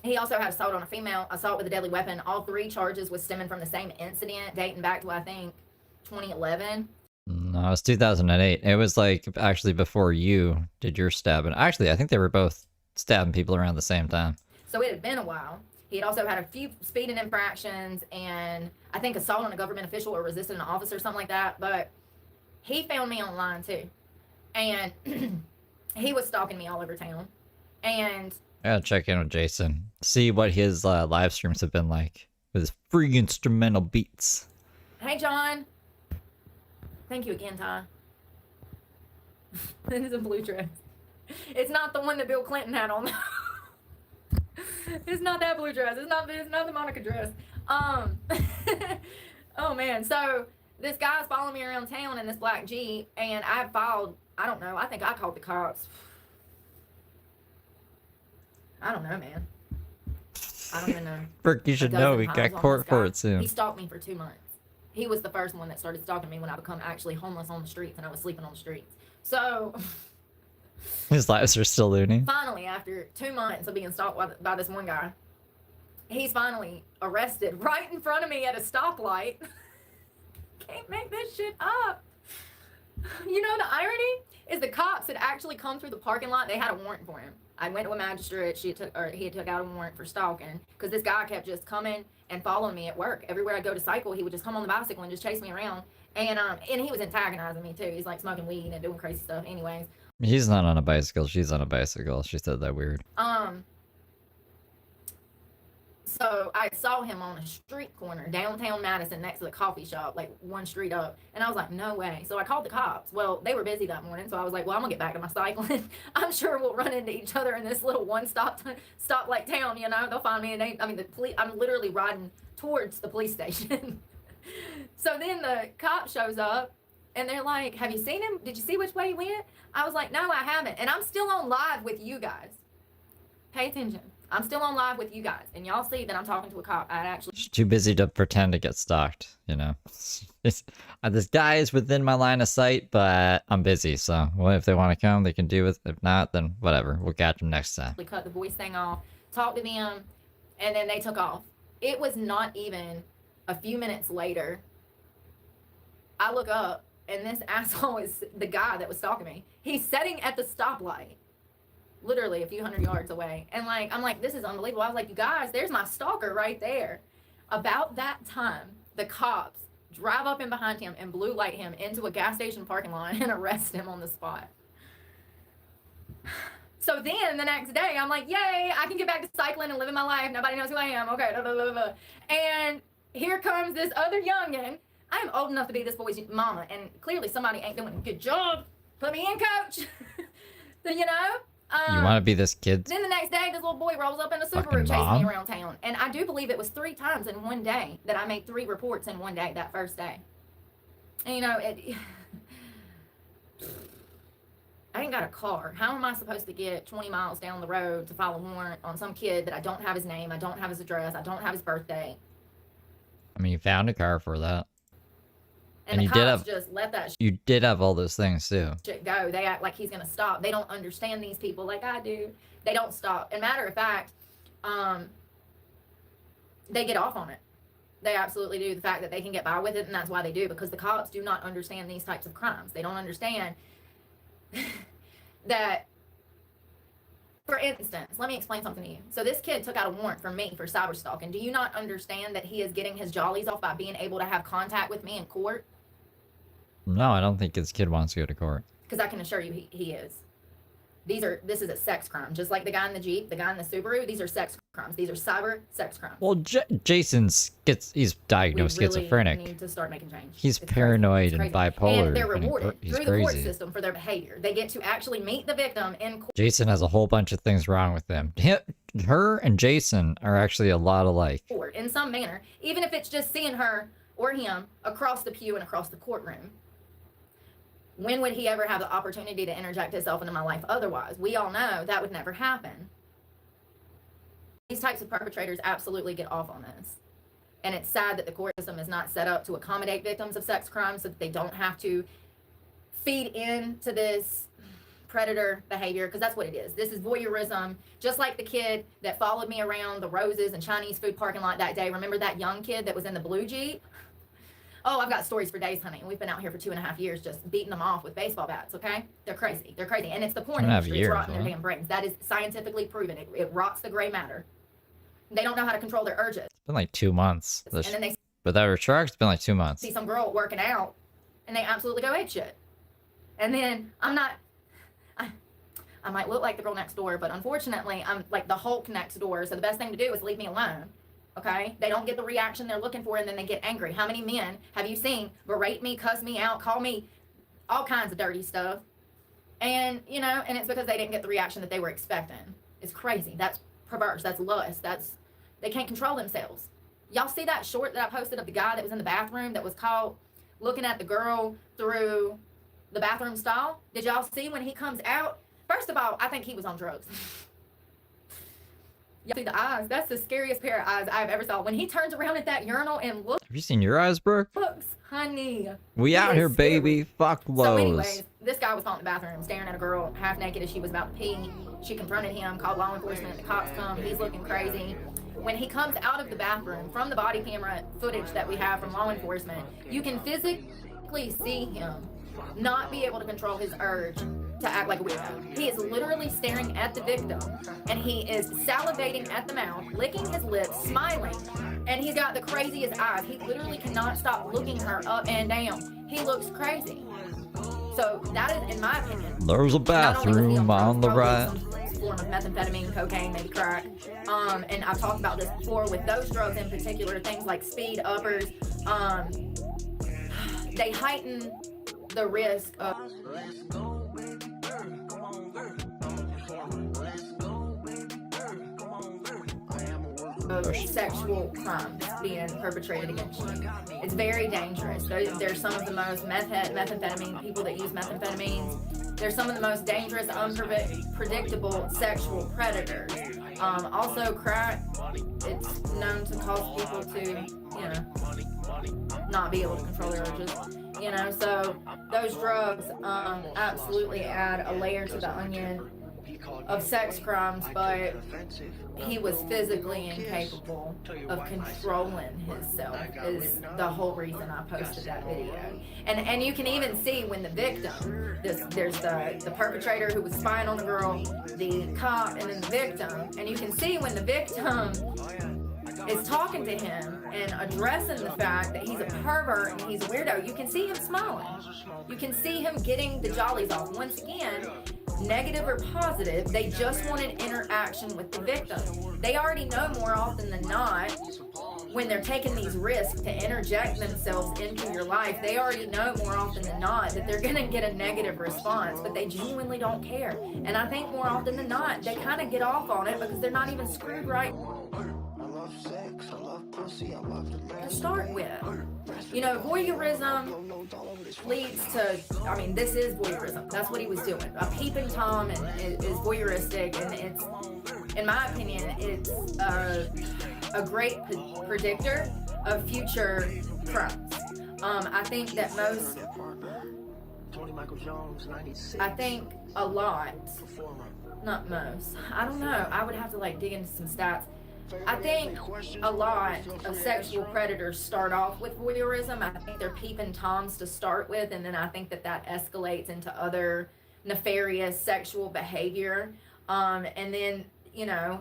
He also had assault on a female, assault with a deadly weapon. All three charges was stemming from the same incident, dating back to, I think, 2011. No, it was 2008. It was like actually before you did your stabbing. Actually, I think they were both stabbing people around the same time. So it had been a while. He had also had a few speeding infractions and I think assault on a government official or resisting an officer or something like that. But he found me online too. And he was stalking me all over town. And I gotta check in with Jason. See what his live streams have been like with his free instrumental beats. Hey, John. Thank you again, Ty. This is a blue dress. It's not the one that Bill Clinton had on. It's not that blue dress. It's not the Monica dress. Oh man. So this guy's following me around town in this black Jeep, and I filed, I don't know, I think I called the cops. I don't know, man. I don't even know. Brooke, you should know we got court for it soon. He stalked me for 2 months. He was the first one that started stalking me when I become actually homeless on the streets and I was sleeping on the streets. So his lives are still loony. Finally, after 2 months of being stalked by this one guy, he's finally arrested right in front of me at a stoplight. Can't make this shit up. You know, the irony is the cops had actually come through the parking lot. They had a warrant for him. I went to a magistrate. He took out a warrant for stalking because this guy kept just coming and following me at work. Everywhere I go to cycle, he would just come on the bicycle and just chase me around. And he was antagonizing me too. He's like smoking weed and doing crazy stuff. Anyways. He's not on a bicycle. She's on a bicycle. She said that weird. So I saw him on a street corner, downtown Madison, next to the coffee shop, like one street up. And I was like, no way. So I called the cops. Well, they were busy that morning. So I was like, well, I'm going to get back to my cycling. I'm sure we'll run into each other in this little stop like town, you know. They'll find me. And I'm literally riding towards the police station. So then the cop shows up. And they're like, have you seen him? Did you see which way he went? I was like, no, I haven't. And I'm still on live with you guys. Pay attention. I'm still on live with you guys. And y'all see that I'm talking to a cop. I actually... She's too busy to pretend to get stalked, you know. This guy is within my line of sight, but I'm busy. So, well, if they want to come, they can do it. If not, then whatever. We'll catch them next time. We cut the voice thing off, talked to them, and then they took off. It was not even a few minutes later. I look up. And this asshole is the guy that was stalking me. He's sitting at the stoplight, literally a few hundred yards away. And I'm like, this is unbelievable. I was like, you guys, there's my stalker right there. About that time, the cops drive up in behind him and blue light him into a gas station parking lot and arrest him on the spot. So then the next day, I'm like, yay, I can get back to cycling and living my life. Nobody knows who I am. Okay. And here comes this other youngin' I am old enough to be this boy's mama, and clearly somebody ain't doing a good job. Put me in, coach. You know? You want to be this kid? Then the next day, this little boy rolls up in a Subaru chasing me around town. And I do believe it was 3 times in one day that I made 3 reports in one day that first day. And, you know, I ain't got a car. How am I supposed to get 20 miles down the road to file a warrant on some kid that I don't have his name, I don't have his address, I don't have his birthday? I mean, you found a car for that. And the you cops did have, just let that you did have all those things too. shit go. They act like he's going to stop. They don't understand these people like I do. They don't stop. And matter of fact, they get off on it. They absolutely do. The fact that they can get by with it, and that's why they do, because the cops do not understand these types of crimes. They don't understand that, for instance, let me explain something to you. So this kid took out a warrant for me for cyber stalking. Do you not understand that he is getting his jollies off by being able to have contact with me in court? No, I don't think this kid wants to go to court. Because I can assure you he is. This is a sex crime. Just like the guy in the Jeep, the guy in the Subaru, these are sex crimes. These are cyber sex crimes. Well, he's diagnosed schizophrenic. We need to start making change. He's It's paranoid crazy. and bipolar. And they're rewarded he's through the court crazy. system for their behavior. They get to actually meet the victim in court. Jason has a whole bunch of things wrong with him. Her and Jason are actually a lot alike. In some manner, even if it's just seeing her or him across the pew and across the courtroom. When would he ever have the opportunity to interject himself into my life otherwise? We all know that would never happen. These types of perpetrators absolutely get off on this. And it's sad that the court system is not set up to accommodate victims of sex crimes so that they don't have to feed into this predator behavior, because that's what it is. This is voyeurism, just like the kid that followed me around the Roses and Chinese food parking lot that day. Remember that young kid that was in the blue Jeep? Oh, I've got stories for days, honey. We've been out here for 2.5 years just beating them off with baseball bats, okay? They're crazy. They're crazy. And it's the porn industry. It's rotting their damn brains. That is scientifically proven. It rots the gray matter. They don't know how to control their urges. It's been like 2 months. And then they But that shark's been like 2 months. see some girl working out, and they absolutely go ape shit. And then I might look like the girl next door, but unfortunately, I'm like the Hulk next door, so the best thing to do is leave me alone. Okay? They don't get the reaction they're looking for, and then they get angry. How many men have you seen berate me, cuss me out, call me all kinds of dirty stuff? And, you know, and it's because they didn't get the reaction that they were expecting. It's crazy. That's perverse. That's lust. They can't control themselves. Y'all see that short that I posted of the guy that was in the bathroom that was caught looking at the girl through the bathroom stall? Did y'all see when he comes out? First of all, I think he was on drugs. Y'all see the eyes? That's the scariest pair of eyes I've ever saw. When he turns around at that urinal and looks, Have you seen your eyes, Brooke? honey. We out here, baby. Fuck So Lowe's. anyways, this guy was caught in the bathroom staring at a girl half naked as she was about to pee. She confronted him, called law enforcement. The cops come. He's looking crazy. When he comes out of the bathroom, from the body camera footage that we have from law enforcement, you can physically see him not be able to control his urge to act like a weirdo. He is literally staring at the victim, and he is salivating at the mouth, licking his lips, smiling, and he's got the craziest eyes. He literally cannot stop looking her up and down. He looks crazy. So that is, in my opinion, There's a bathroom on the right. some form of methamphetamine, cocaine, maybe crack. And I've talked about this before with those drugs in particular, things like speed, uppers. They heighten the risk of sexual crimes being perpetrated against you. It's very dangerous. They're some of the most methamphetamine people that use methamphetamines. They're some of the most dangerous, unpredictable sexual predators. Also, crack, it's known to cause people to, not be able to control their urges. So those drugs absolutely add a layer to the onion of sex crimes, but he was physically incapable of controlling himself is the whole reason I posted that video. And you can even see when the victim, there's the perpetrator who was spying on the girl, the cop, and then the victim, and you can see when the victim is talking to him and addressing the fact that he's a pervert and he's a weirdo, you can see him smiling. You can see him getting the jollies off. Once again, negative or positive, they just wanted interaction with the victim. They already know more often than not when they're taking these risks to interject themselves into your life, they already know more often than not that they're going to get a negative response, but they genuinely don't care. And I think more often than not, they kind of get off on it because they're not even screwed right to start with. You know, voyeurism leads to, I mean, this is voyeurism. That's what he was doing. A peeping Tom is voyeuristic, and it's, in my opinion, it's a great predictor of future crimes. I think that I think a lot, not most, I don't know, I would have to like dig into some stats. I think a lot of sexual predators start off with voyeurism. I think they're peeping Toms to start with, and then I think that escalates into other nefarious sexual behavior. And then, you know,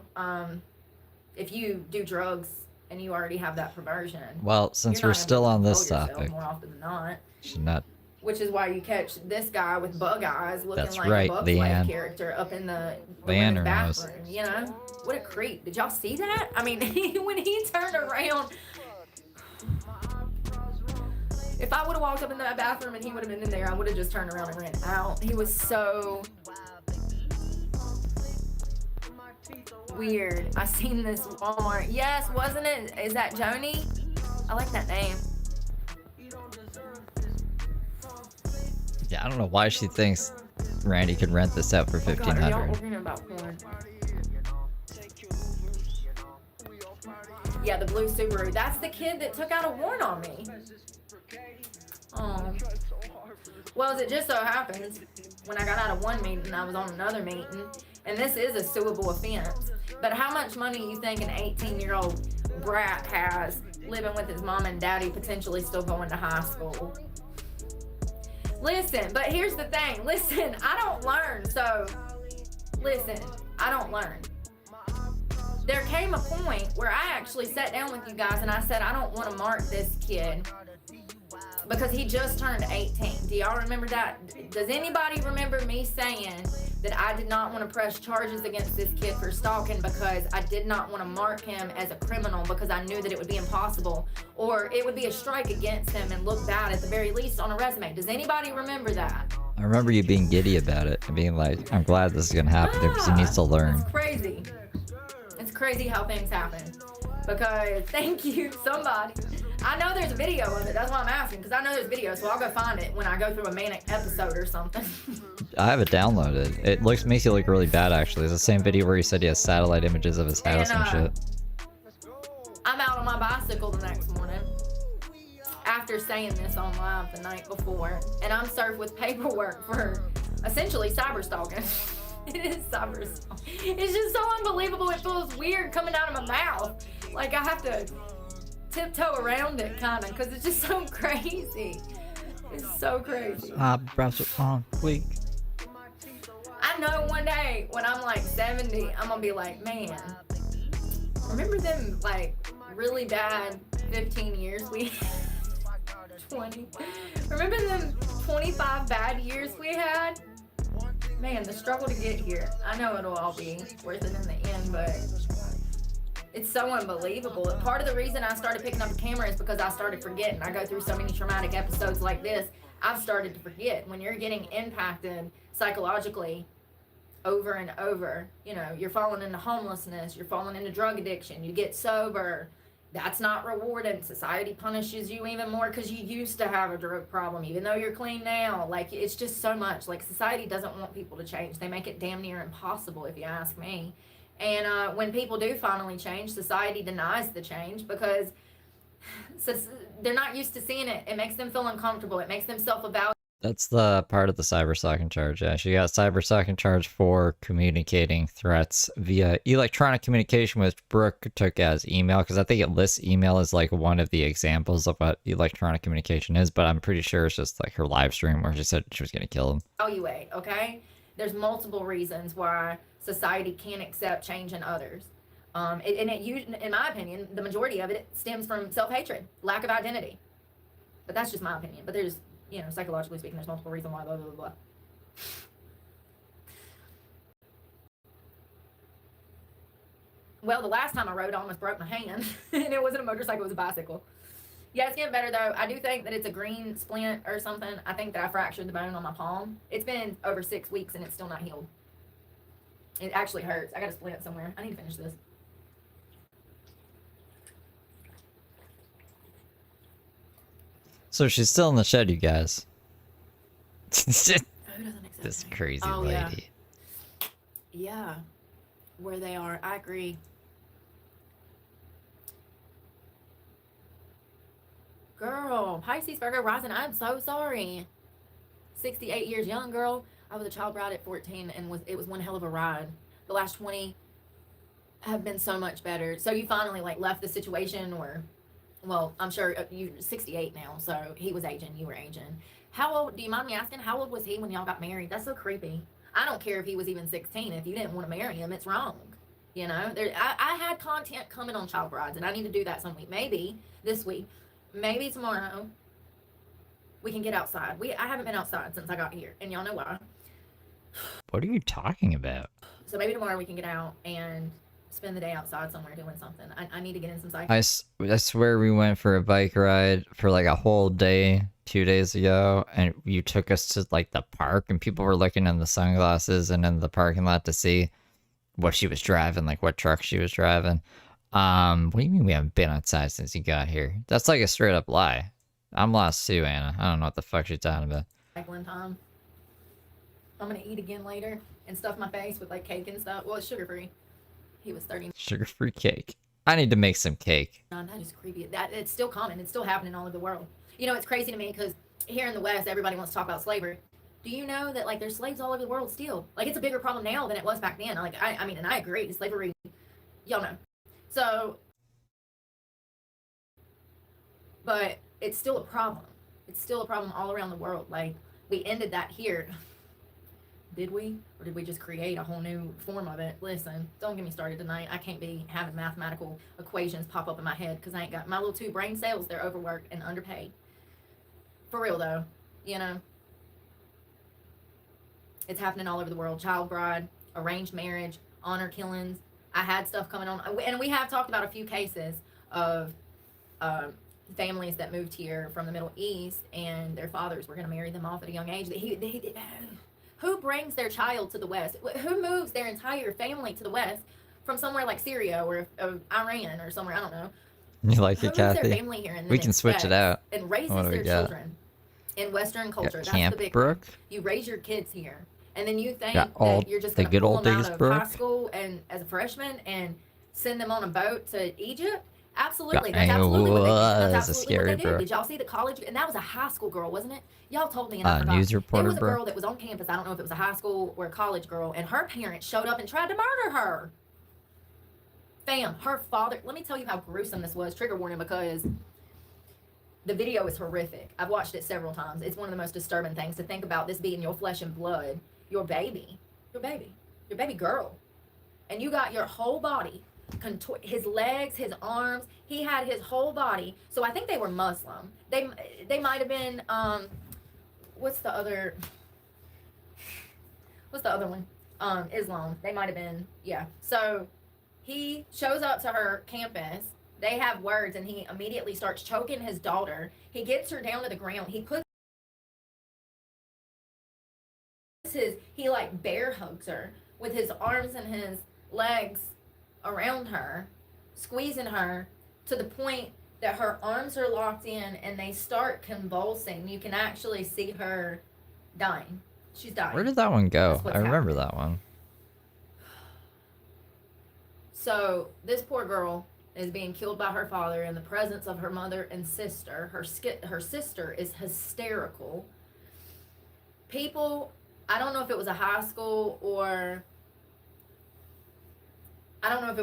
if you do drugs and you already have that perversion. Well, since we're still on this topic, more often than not, should not. Which is why you catch this guy with bug eyes looking That's like right, a Bugs Life character up in the women's bathroom. You know, what a creep! Did y'all see that? I mean, when he turned around, if I would have walked up in that bathroom and he would have been in there, I would have just turned around and ran out. He was so weird. I seen this Walmart. Yes, wasn't it? Is that Joni? I like that name. Yeah, I don't know why she thinks Randy could rent this out for $1,500. God, are y'all arguing about porn? Yeah, the blue Subaru. That's the kid that took out a warrant on me. Oh. Well, as it just so happens, when I got out of one meeting, I was on another meeting, and this is a suable offense. But how much money you think an 18-year-old brat has living with his mom and daddy, potentially still going to high school? Listen, but here's the thing. Listen, I don't learn, so listen, I don't learn. There came a point where I actually sat down with you guys and I said, I don't want to mark this kid because he just turned 18. Do y'all remember that? Does anybody remember me saying that I did not want to press charges against this kid for stalking because I did not want to mark him as a criminal because I knew that it would be impossible or it would be a strike against him and look bad at the very least on a resume? Does anybody remember that? I remember you being giddy about it and being like, I'm glad this is going to happen because he needs to learn. It's crazy. It's crazy how things happen. Because, thank you, somebody. I know there's a video of it. That's why I'm asking, because I know there's video, so I'll go find it when I go through a manic episode or something. I have it downloaded. It makes you look really bad, actually. It's the same video where he said he has satellite images of his house and shit. I'm out on my bicycle the next morning after saying this on live the night before, and I'm served with paperwork for essentially cyber stalking. It is cyber stalking. It's just so unbelievable. It feels weird coming out of my mouth. Like I have to tiptoe around it, kind of, because it's just so crazy. It's so crazy. Browser on week. I know one day when I'm like 70, I'm gonna be like, man, remember them like really bad 15 years we 20? Remember them 25 bad years we had? Man, the struggle to get here. I know it'll all be worth it in the end, but it's so unbelievable. Part of the reason I started picking up a camera is because I started forgetting. I go through so many traumatic episodes like this, I've started to forget. When you're getting impacted psychologically over and over, you know, you're falling into homelessness, you're falling into drug addiction, you get sober. That's not rewarding. Society punishes you even more because you used to have a drug problem, even though you're clean now. Like, it's just so much. Like, society doesn't want people to change. They make it damn near impossible, if you ask me. And when people do finally change, society denies the change because they're not used to seeing it. It makes them feel uncomfortable. It makes them self-evaluate. That's the part of the cyber stalking charge. Yeah, she got cyber stalking charge for communicating threats via electronic communication, which Brooke took as email, because I think it lists email as like one of the examples of what electronic communication is, but I'm pretty sure it's just like her live stream where she said she was going to kill him. Evaluate, okay? There's multiple reasons why society can't accept change in others. In my opinion, the majority of it stems from self-hatred, lack of identity. But that's just my opinion. But there's, you know, psychologically speaking, there's multiple reasons why, blah, blah, blah. Well, the last time I rode, I almost broke my hand. And it wasn't a motorcycle, it was a bicycle. Yeah, it's getting better though. I do think that it's a green splint or something. I think that I fractured the bone on my palm. It's been over 6 weeks and it's still not healed. It actually hurts. I got a splint somewhere. I need to finish this. So she's still in the shed, you guys. Who doesn't accept This me? crazy Oh, lady. Yeah. Where they are. I agree. Girl, Pisces, Virgo, rising. I'm so sorry. 68 years young, girl. I was a child bride at 14 and it was one hell of a ride. The last 20 have been so much better. So you finally like left the situation, or, well, I'm sure you're 68 now, so he was aging, you were aging. How old, do you mind me asking, how old was he when y'all got married? That's so creepy. I don't care if he was even 16. If you didn't want to marry him, it's wrong. You know, I had content coming on child brides, and I need to do that some week. Maybe this week, maybe tomorrow, we can get outside. I haven't been outside since I got here, and y'all know why. What are you talking about? So maybe tomorrow we can get out and spend the day outside somewhere doing something. I need to get in some cycling. I swear we went for a bike ride for like a whole day 2 days ago, and you took us to like the park, and people were looking in the sunglasses and in the parking lot to see what she was driving, like what truck she was driving. What do you mean we haven't been outside since you got here? That's like a straight up lie. I'm lost too, Anna. I don't know what the fuck she's talking about. Cycling time. I'm gonna eat again later and stuff my face with like cake and stuff. Well, it's sugar free. He was 30. Sugar-free cake. I need to make some cake. That is creepy. That it's still common. It's still happening all over the world. You know, it's crazy to me because here in the West, everybody wants to talk about slavery. Do you know that like there's slaves all over the world still? Like it's a bigger problem now than it was back then. Like I mean, and I agree. Slavery, y'all know. So, but it's still a problem. It's still a problem all around the world. Like we ended that here. Did we? Or did we just create a whole new form of it? Listen, don't get me started tonight. I can't be having mathematical equations pop up in my head because I ain't got my little 2 brain cells. They're overworked and underpaid. For real though, you know. It's happening all over the world. Child bride, arranged marriage, honor killings. I had stuff coming on. And we have talked about a few cases of families that moved here from the Middle East and their fathers were going to marry them off at a young age. Who brings their child to the West? Who moves their entire family to the West from somewhere like Syria or Iran or somewhere? I don't know. You like it, Kathy? Their family here and we can switch it out. And raises their children in Western culture. That's Camp the big Brooke. thing. You raise your kids here, and then you think Got that you're just going to pull them out of Brooke. high school and as a freshman and send them on a boat to Egypt. Absolutely. Yeah, That's absolutely what they did. That's that's a absolutely scary what they did. Brooke. Did y'all see the college? And that was a high school girl, wasn't it? Y'all told me and I forgot. News reporter There was a girl Brooke. that was on campus. I don't know if it was a high school or a college girl, and her parents showed up and tried to murder her. Fam, her father, let me tell you how gruesome this was. Trigger warning, because the video is horrific. I've watched it several times. It's one of the most disturbing things to think about, this being your flesh and blood, your baby girl. And you got your whole body, his legs, his arms, he had his whole body. So I think they were Muslim. They might have been, what's the other one? Islam. They might have been, yeah. So he shows up to her campus. They have words, and he immediately starts choking his daughter. He gets her down to the ground. He like bear hugs her with his arms and his legs around her, squeezing her to the point that her arms are locked in and they start convulsing. You can actually see her dying. She's dying. Where did that one go? I remember happening. that one. So this poor girl is being killed by her father in the presence of her mother and sister. Her sister is hysterical. People, I don't know if it was a high school or if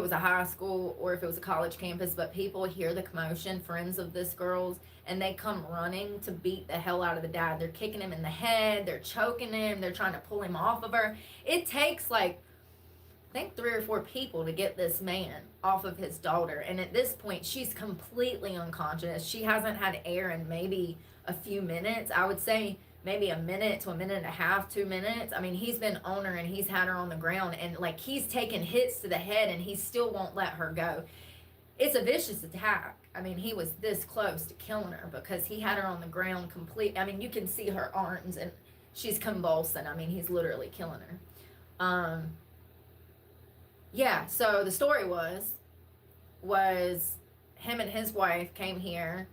it was a college campus, but people hear the commotion, friends of this girl's, and they come running to beat the hell out of the dad. They're kicking him in the head, they're choking him, they're trying to pull him off of her. It takes like, I think 3 or 4 people to get this man off of his daughter. And at this point, she's completely unconscious. She hasn't had air in maybe a few minutes. I would say maybe a minute to a minute and a half, 2 minutes. I mean, he's been on her and he's had her on the ground, and like he's taken hits to the head and he still won't let her go. It's a vicious attack. I mean, he was this close to killing her because he had her on the ground complete. I mean, you can see her arms and she's convulsing. I mean, he's literally killing her. Yeah, so the story was him and his wife came here.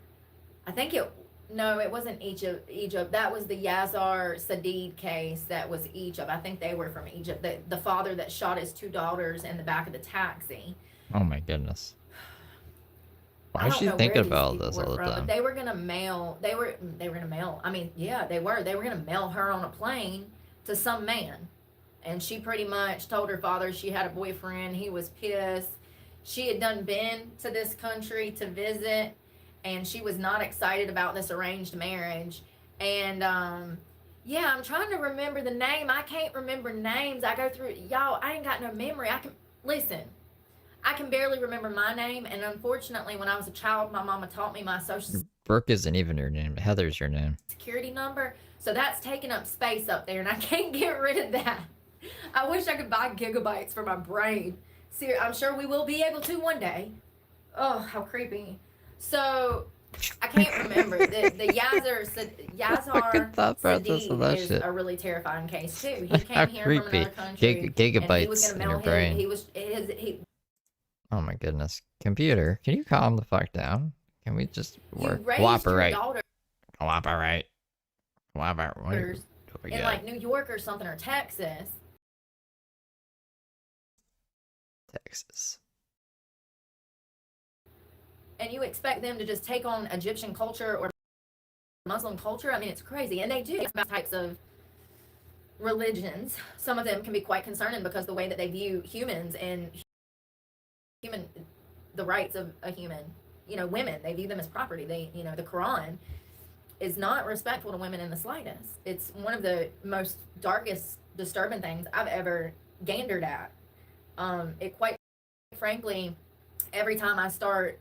I think it wasn't Egypt. That was the Yazar Sadid case. That was Egypt. I think they were from Egypt. The father that shot his 2 daughters in the back of the taxi. Oh my goodness. Why is she thinking about this all the time? But they were gonna mail. They were gonna mail. I mean, yeah, they were. They were gonna mail her on a plane to some man, and she pretty much told her father she had a boyfriend. He was pissed. She had done been to this country to visit, and she was not excited about this arranged marriage. And yeah, I'm trying to remember the name. I can't remember names. I go through y'all. I ain't got no memory. I can barely remember my name, and unfortunately, when I was a child, my mama taught me my social Brooke isn't even your name. Heather's your name. security number, so that's taking up space up there, and I can't get rid of that. I wish I could buy gigabytes for my brain. See, I'm sure we will be able to one day. Oh, how creepy. So, I can't remember. The Yazar Sadid is a really terrifying case, too. He came here from another country, Gigabytes and he was going to in your mail brain. He Oh my goodness. Computer, can you calm the fuck down? Can we just work? Cooperate. Cooperate. Cooperate. In like New York or something, or Texas. Texas. And you expect them to just take on Egyptian culture or Muslim culture? I mean, it's crazy. And they do types of religions. Some of them can be quite concerning because the way that they view humans and the rights of a human, women, they view them as property. The Quran is not respectful to women in the slightest. It's one of the most darkest, disturbing things I've ever gandered at. It quite frankly, every time I start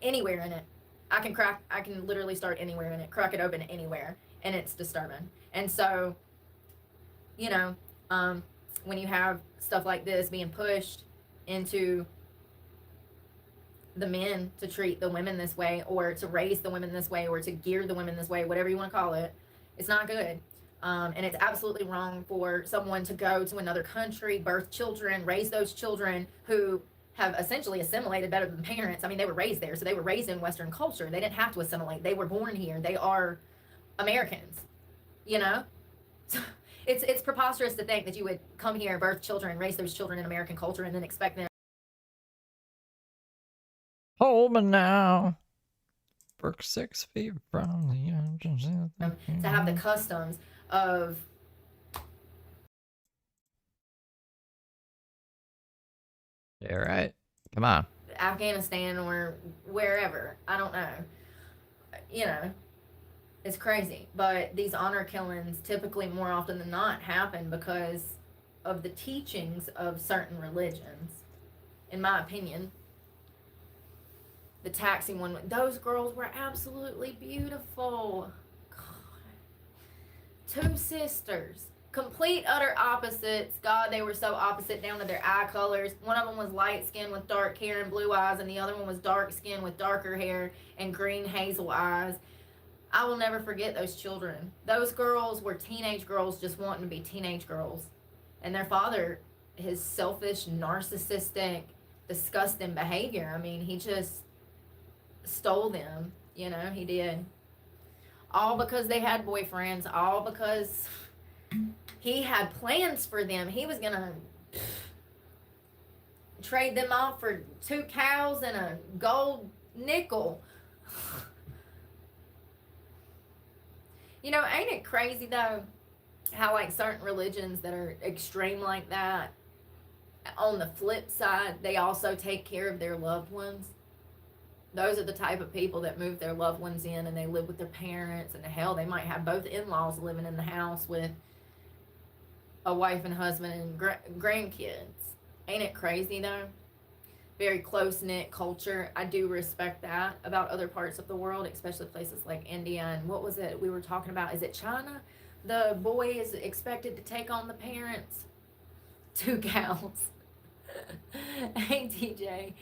anywhere in it, I can literally start anywhere in it, crack it open anywhere, and it's disturbing. And so, when you have stuff like this being pushed into the men to treat the women this way, or to raise the women this way, or to gear the women this way, whatever you want to call it, it's not good. And it's absolutely wrong for someone to go to another country, birth children, raise those children who have essentially assimilated better than parents. I mean, they were raised there, so they were raised in Western culture. They didn't have to assimilate. They were born here. They are Americans, So it's preposterous to think that you would come here, birth children, raise those children in American culture, and then expect them. Hold me now. Brooke 6 feet from the To have the customs of yeah, right. Come on. Afghanistan or wherever. I don't know. It's crazy. But these honor killings typically, more often than not, happen because of the teachings of certain religions. In my opinion, the taxi one, those girls were absolutely beautiful. God. 2 sisters. Complete, utter opposites. God, they were so opposite down to their eye colors. One of them was light skinned with dark hair and blue eyes, and the other one was dark skinned with darker hair and green hazel eyes. I will never forget those children. Those girls were teenage girls just wanting to be teenage girls. And their father, his selfish, narcissistic, disgusting behavior, I mean, he just stole them. He did. All because they had boyfriends. All because he had plans for them. He was going to trade them off for 2 cows and a gold nickel. Ain't it crazy, though, how, like, certain religions that are extreme like that, on the flip side, they also take care of their loved ones? Those are the type of people that move their loved ones in, and they live with their parents, and hell, they might have both in-laws living in the house with a wife and husband and grandkids. Ain't it crazy, though? very close-knit culture. I do respect that about other parts of the world, especially places like India. And what was it we were talking about? Is it China? The boy is expected to take on the parents. 2 cows. Hey, TJ.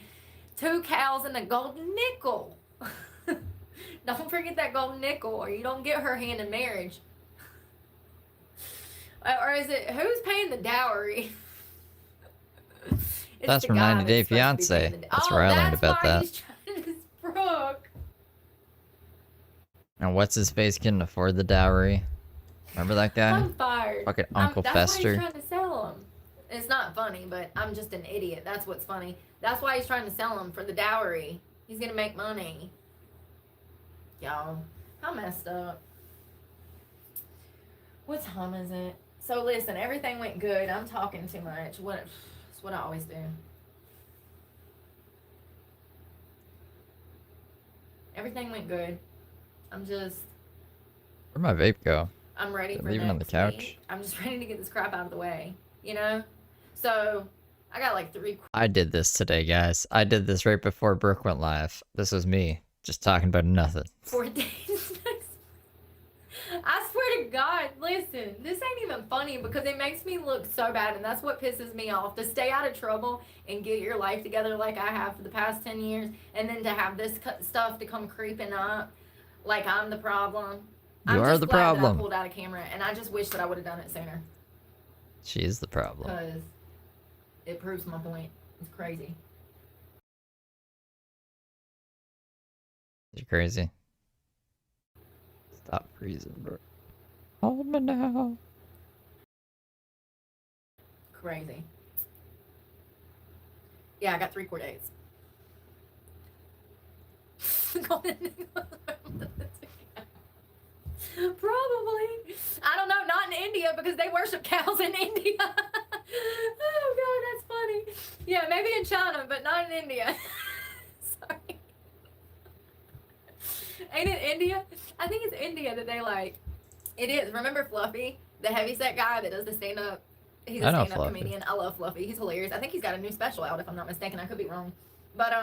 2 cows and a golden nickel. Don't forget that golden nickel, or you don't get her hand in marriage. Or is it, who's paying the dowry? It's That's the from guy 90 Day that's supposed to be paying Fiancé. the That's where I learned about that. He's trying to Brooke. And what's his face couldn't afford the dowry? Remember that guy? I'm fired. Fucking Uncle That's why Fester. he's trying to sell him. It's not funny, but I'm just an idiot. That's what's funny. That's why he's trying to sell him, for the dowry. He's gonna make money. Y'all, how messed up. What time is it? So listen, everything went good. I'm talking too much. It's what I always do. Everything went good. I'm Where'd my vape go? I'm ready for Leave it on the next couch. week. I'm just ready to get this crap out of the way, you know? So, I got like 3 I did this today, guys. I did this right before Brooke went live. This was me, just talking about nothing. 4 days next. I swear to God, listen, this ain't even funny because it makes me look so bad, and that's what pisses me off. To stay out of trouble and get your life together like I have for the past 10 years, and then to have this stuff to come creeping up like I'm the problem. You are the problem. That I pulled out a camera, and I just wish that I would have done it sooner. She is the problem. Because it proves my point. It's crazy. You're crazy. Stop freezing, bro. Hold me now. Crazy. Yeah, I got 3 court dates. Probably. I don't know, not in India because they worship cows in India. Oh God, that's funny. Yeah, maybe in China, but not in India. Sorry. Ain't it India? I think it's India that they like. It is. Remember Fluffy, the heavyset guy that does the stand-up? He's a stand-up comedian. I love Fluffy. He's hilarious. I think he's got a new special out, if I'm not mistaken. I could be wrong. But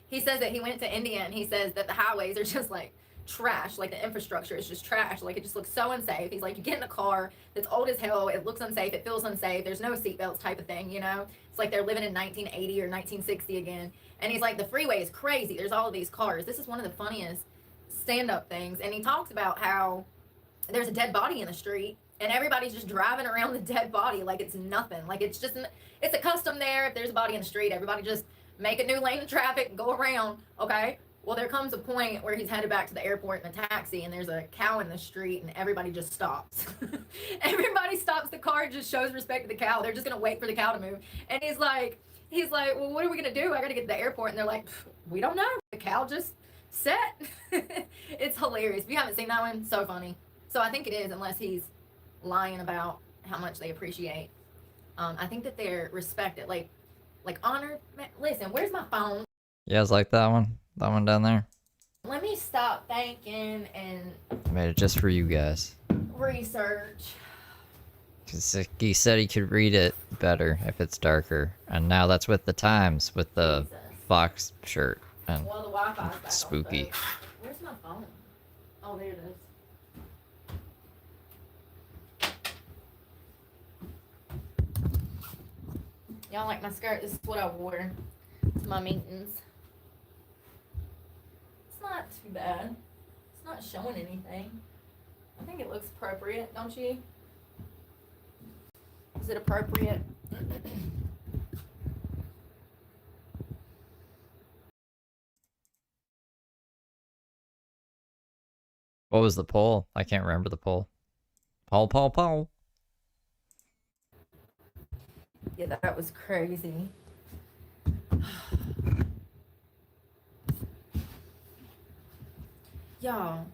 he says that he went to India and he says that the highways are just like trash. Like the infrastructure is just trash. Like it just looks so unsafe. He's like, you get in a car that's old as hell. It looks unsafe. It feels unsafe. There's no seatbelts type of thing, you know? It's like they're living in 1980 or 1960 again. And he's like, the freeway is crazy. There's all of these cars. This is one of the funniest stand-up things. And he talks about how there's a dead body in the street and everybody's just driving around the dead body like it's nothing. Like it's just, it's a custom there. If there's a body in the street, everybody just make a new lane of traffic and go around, okay? Well, there comes a point where he's headed back to the airport in a taxi and there's a cow in the street and everybody just stops. Everybody stops the car and just shows respect to the cow. They're just going to wait for the cow to move. And he's like, well, what are we going to do? I got to get to the airport. And they're like, we don't know. The cow just set. It's hilarious. If you haven't seen that one, so funny. So I think it is, unless he's lying about how much they appreciate. I think that they're respected, like honored. Man, listen, where's my phone? You guys like that one? That one down there? Let me stop thinking and I made it just for you guys. research. He said he could read it better if it's darker. And now that's with the times, with the Jesus. fox shirt. And Well, the Wi-Fi's back on, spooky. so- Where's my phone? Oh, there it is. Y'all like my skirt? This is what I wore to my meetings. It's not too bad. It's not showing anything. I think it looks appropriate, don't you? Is it appropriate? What was the poll? I can't remember the poll. Poll. Yeah, that was crazy. Y'all,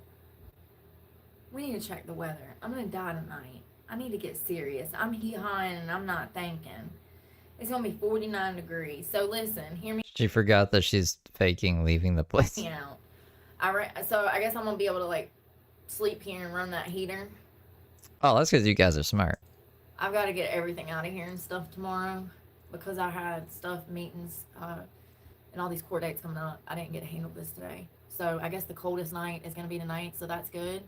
we need to check the weather. I'm gonna die tonight. I need to get serious. I'm hee-hawing and I'm not thinking. It's gonna be 49 degrees. So listen, hear me She forgot that she's faking leaving the place. out. So I guess I'm gonna be able to like sleep here and run that heater. Oh, that's because you guys are smart. I've got to get everything out of here and stuff tomorrow. because I had stuff, meetings, and all these court dates coming up. I didn't get to handle this today. So I guess the coldest night is going to be tonight, so that's good.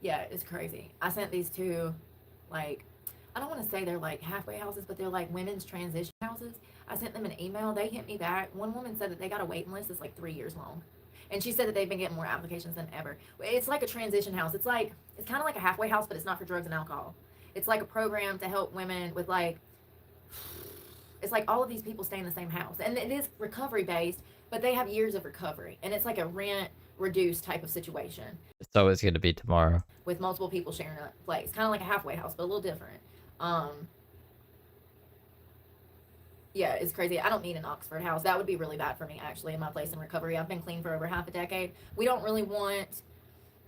Yeah, it's crazy. I sent these two, like, I don't want to say they're like halfway houses, but they're like women's transition houses. I sent them an email. They hit me back. One woman said that they got a waiting list that's like 3 years long. And she said that they've been getting more applications than ever. It's like a transition house. It's kind of like a halfway house, but it's not for drugs and alcohol. It's like a program to help women with like, it's like all of these people stay in the same house. And it is recovery based, but they have years of recovery. And it's like a rent reduced type of situation. It's always going to be tomorrow. With multiple people sharing a place. Kind of like a halfway house, but a little different. Yeah, it's crazy. I don't need an Oxford house. That would be really bad for me, actually, in my place in recovery. I've been clean for over half a decade. We don't really want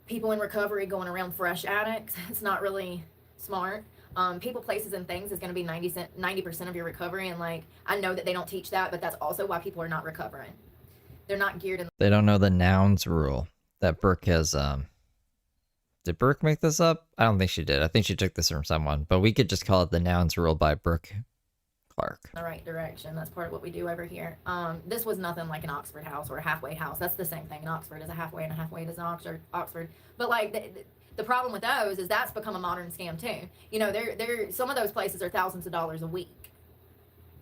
people in recovery going around fresh addicts. It's not really smart. People, places, and things is going to be 90% of your recovery. And, like, I know that they don't teach that, but that's also why people are not recovering. They're not geared in. They don't know the nouns rule that Brooke has, Did Brooke make this up? I don't think she did. I think she took this from someone, but we could just call it the nouns rule by Brooke Clark. The right direction. That's part of what we do over here. This was nothing like an Oxford house or a halfway house. That's the same thing. An Oxford is a halfway and a halfway is an Oxford. But like the problem with those is that's become a modern scam too. You know, they're some of those places are thousands of dollars a week.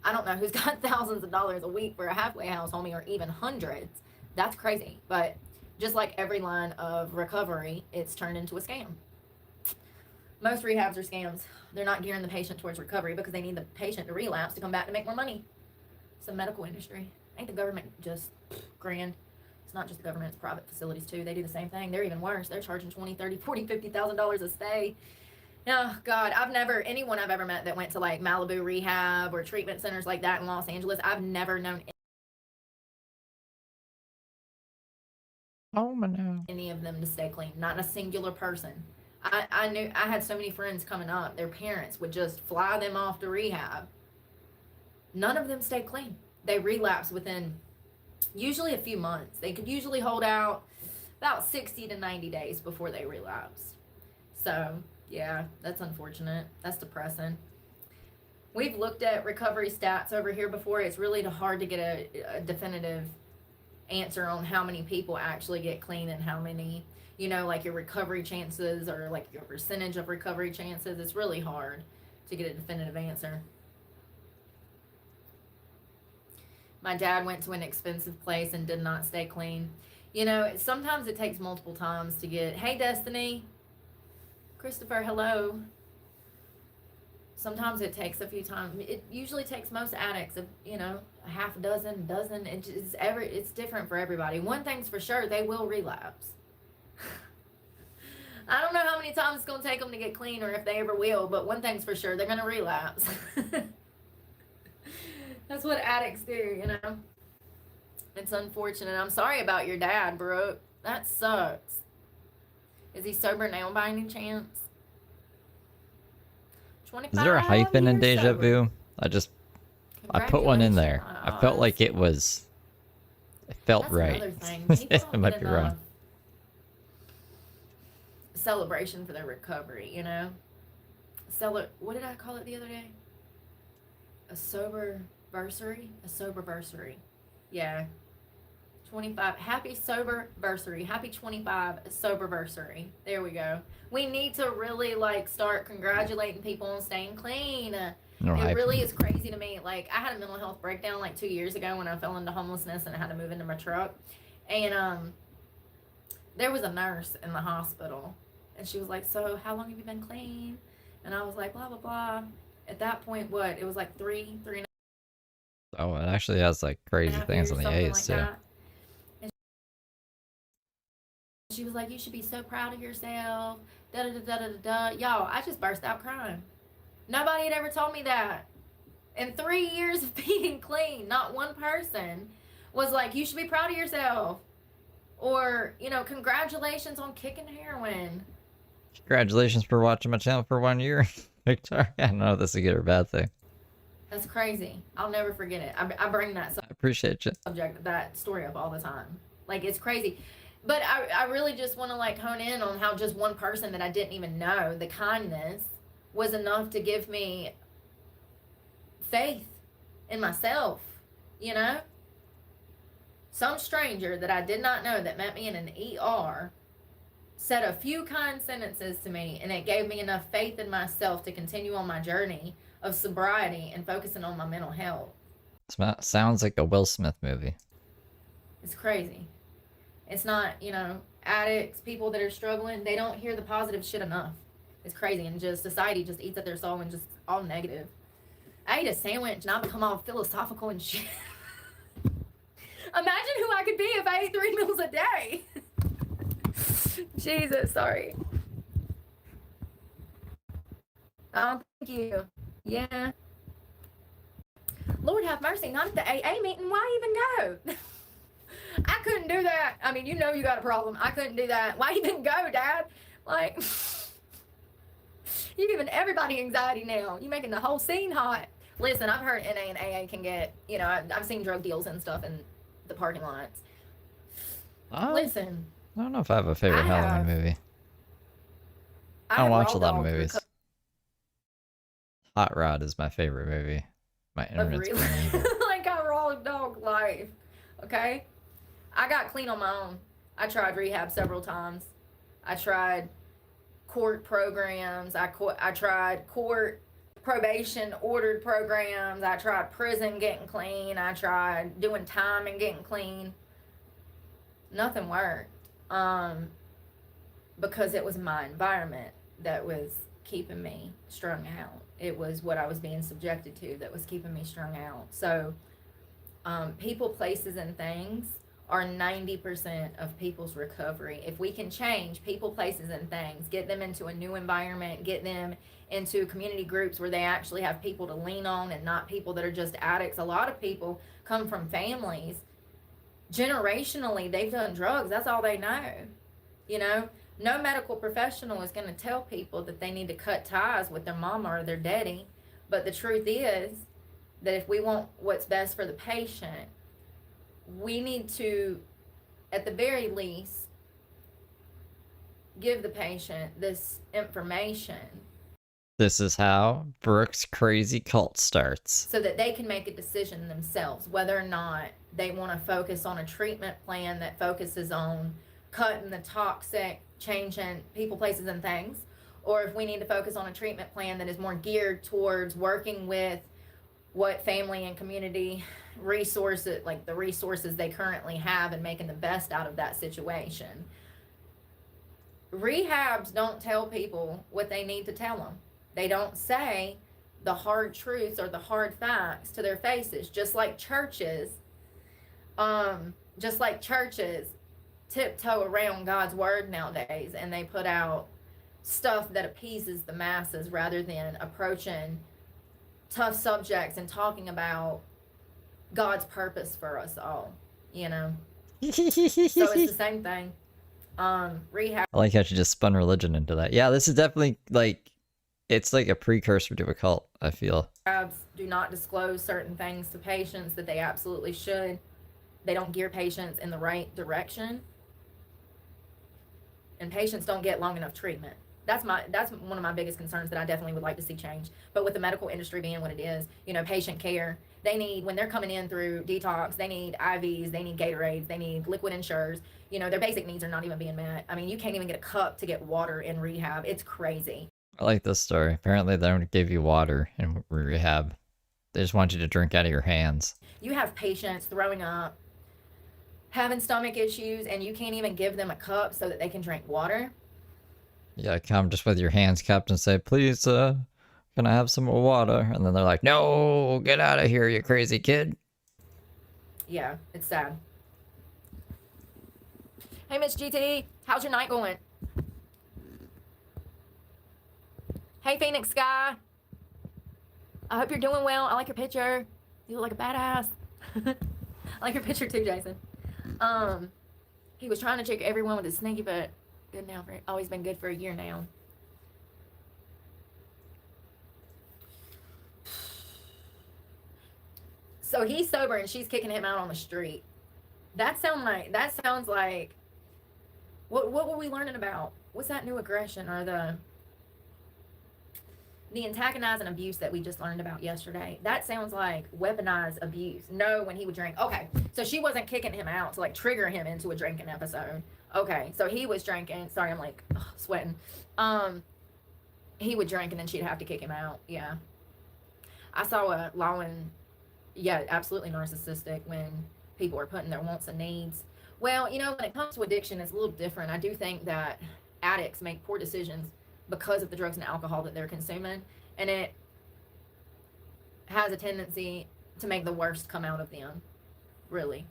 I don't know who's got thousands of dollars a week for a halfway house, homie, or even hundreds. That's crazy. But just like every line of recovery, it's turned into a scam. Most rehabs are scams. They're not gearing the patient towards recovery because they need the patient to relapse to come back to make more money. It's the medical industry. Ain't the government just grand? It's not just the government, it's private facilities too. They do the same thing. They're even worse. They're charging $20, $30, $40, $50,000 a stay. Oh, God, anyone I've ever met that went to like Malibu rehab or treatment centers like that in Los Angeles, I've never known any of them to stay clean. Not a singular person. I had so many friends coming up, their parents would just fly them off to rehab. None of them stayed clean. They relapse within usually a few months. They could usually hold out about 60 to 90 days before they relapse. So, yeah, that's unfortunate. That's depressing. We've looked at recovery stats over here before. It's really hard to get a definitive answer on how many people actually get clean and how many, you know, like your recovery chances or like your percentage of recovery chances. It's really hard to get a definitive answer. My dad went to an expensive place and did not stay clean. You know, sometimes it takes multiple times to get, hey, Destiny. Christopher, hello. Sometimes it takes a few times. It usually takes most addicts, you know, a half a dozen. It's different for everybody. One thing's for sure, they will relapse. I don't know how many times it's going to take them to get clean or if they ever will, but one thing's for sure, they're going to relapse. That's what addicts do, you know. It's unfortunate. I'm sorry about your dad, Brooke. That sucks. Is he sober now by any chance? Is there a hyphen in Deja Vu? I put one in there. I felt like it felt right. It might be wrong. Celebration for their recovery, you know? What did I call it the other day? A sober-versary? A sober-versary. Yeah. 25. Happy sober-versary. Happy 25 sober-versary. There we go. We need to really, like, start congratulating people on staying clean. It really is crazy to me. Like, I had a mental health breakdown, like, 2 years ago when I fell into homelessness and I had to move into my truck. And, there was a nurse in the hospital. And she was like, so, how long have you been clean? And I was like, blah, blah, blah. At that point, what? It was like three and a half. Oh, it actually has, like, crazy things on the A's, too. She was like, you should be so proud of yourself. Da da da da da da. Y'all, I just burst out crying. Nobody had ever told me that. In 3 years of being clean, not one person was like, you should be proud of yourself. Or, you know, congratulations on kicking heroin. Congratulations for watching my channel for 1 year. Victoria, I don't know if this is a good or bad thing. That's crazy. I'll never forget it. I bring that I appreciate you. That story up all the time. Like, it's crazy. But I really just want to, like, hone in on how just one person that I didn't even know, the kindness was enough to give me faith in myself, you know? Some stranger that I did not know that met me in an ER said a few kind sentences to me, and it gave me enough faith in myself to continue on my journey of sobriety and focusing on my mental health. Sounds like a Will Smith movie. It's crazy. It's not, you know, addicts, people that are struggling, they don't hear the positive shit enough. It's crazy, and just society just eats at their soul and just all negative. I ate a sandwich and I become all philosophical and shit. Imagine who I could be if I ate 3 meals a day. Jesus, sorry. Oh, thank you. Yeah. Lord have mercy, not at the AA meeting. Why even go? I couldn't do that. I mean, you know you got a problem. I couldn't do that. Why even go, Dad? Like, you're giving everybody anxiety now. You're making the whole scene hot. Listen, I've heard NA and AA can get, you know, I've seen drug deals and stuff in the parking lots. Listen. I don't know if I have a favorite Halloween movie. I don't watch a lot of movies. Hot Rod is my favorite movie. My internet's really? Like a raw dog life. Okay? I got clean on my own. I tried rehab several times. I tried court programs. I tried court probation ordered programs. I tried prison getting clean. I tried doing time and getting clean. Nothing worked. Because it was my environment that was keeping me strung out. It was what I was being subjected to that was keeping me strung out. So, people, places, and things are 90% of people's recovery. If we can change people, places, and things, get them into a new environment, get them into community groups where they actually have people to lean on and not people that are just addicts. A lot of people come from families, generationally, they've done drugs. That's all they know. You know, no medical professional is going to tell people that they need to cut ties with their mama or their daddy. But the truth is that if we want what's best for the patient, we need to, at the very least, give the patient this information. This is how Brooke's crazy cult starts. So that they can make a decision themselves, whether or not they want to focus on a treatment plan that focuses on cutting the toxic, changing people, places, and things, or if we need to focus on a treatment plan that is more geared towards working with what family and community resources, like the resources they currently have, and making the best out of that situation. Rehabs don't tell people what they need to tell them. They don't say the hard truths or the hard facts to their faces, just like churches tiptoe around God's word nowadays, and they put out stuff that appeases the masses rather than approaching tough subjects and talking about God's purpose for us all, you know. So it's the same thing. Rehab. I like how she just spun religion into that. Yeah, this is definitely like, it's like a precursor to a cult, I feel. Rehabs do not disclose certain things to patients that they absolutely should. They don't gear patients in the right direction. And patients don't get long enough treatment. That's one of my biggest concerns that I definitely would like to see change. But with the medical industry being what it is, you know, patient care, they need, when they're coming in through detox, they need IVs, they need Gatorades, they need liquid insures. You know, their basic needs are not even being met. I mean, you can't even get a cup to get water in rehab. It's crazy. I like this story. Apparently they don't give you water in rehab. They just want you to drink out of your hands. You have patients throwing up, having stomach issues, and you can't even give them a cup so that they can drink water. Yeah, come just with your hands cupped and say, please, can I have some water? And then they're like, no, get out of here, you crazy kid. Yeah, it's sad. Hey, Miss GT, how's your night going? Hey, Phoenix Sky. I hope you're doing well. I like your picture. You look like a badass. I like your picture too, Jason. He was trying to trick everyone with his sneaky, but good now. Always been good for a year now. So he's sober and she's kicking him out on the street. That sounds like what were we learning about? What's that new aggression or the the antagonizing abuse that we just learned about yesterday, that sounds like weaponized abuse. No, when he would drink. Okay, so she wasn't kicking him out to like trigger him into a drinking episode. Okay, so he was drinking. Sorry, I'm like sweating. He would drink and then she'd have to kick him out. Yeah. I saw a Lawin, yeah, absolutely narcissistic when people are putting their wants and needs. Well, you know, when it comes to addiction, it's a little different. I do think that addicts make poor decisions because of the drugs and alcohol that they're consuming, and it has a tendency to make the worst come out of them, really.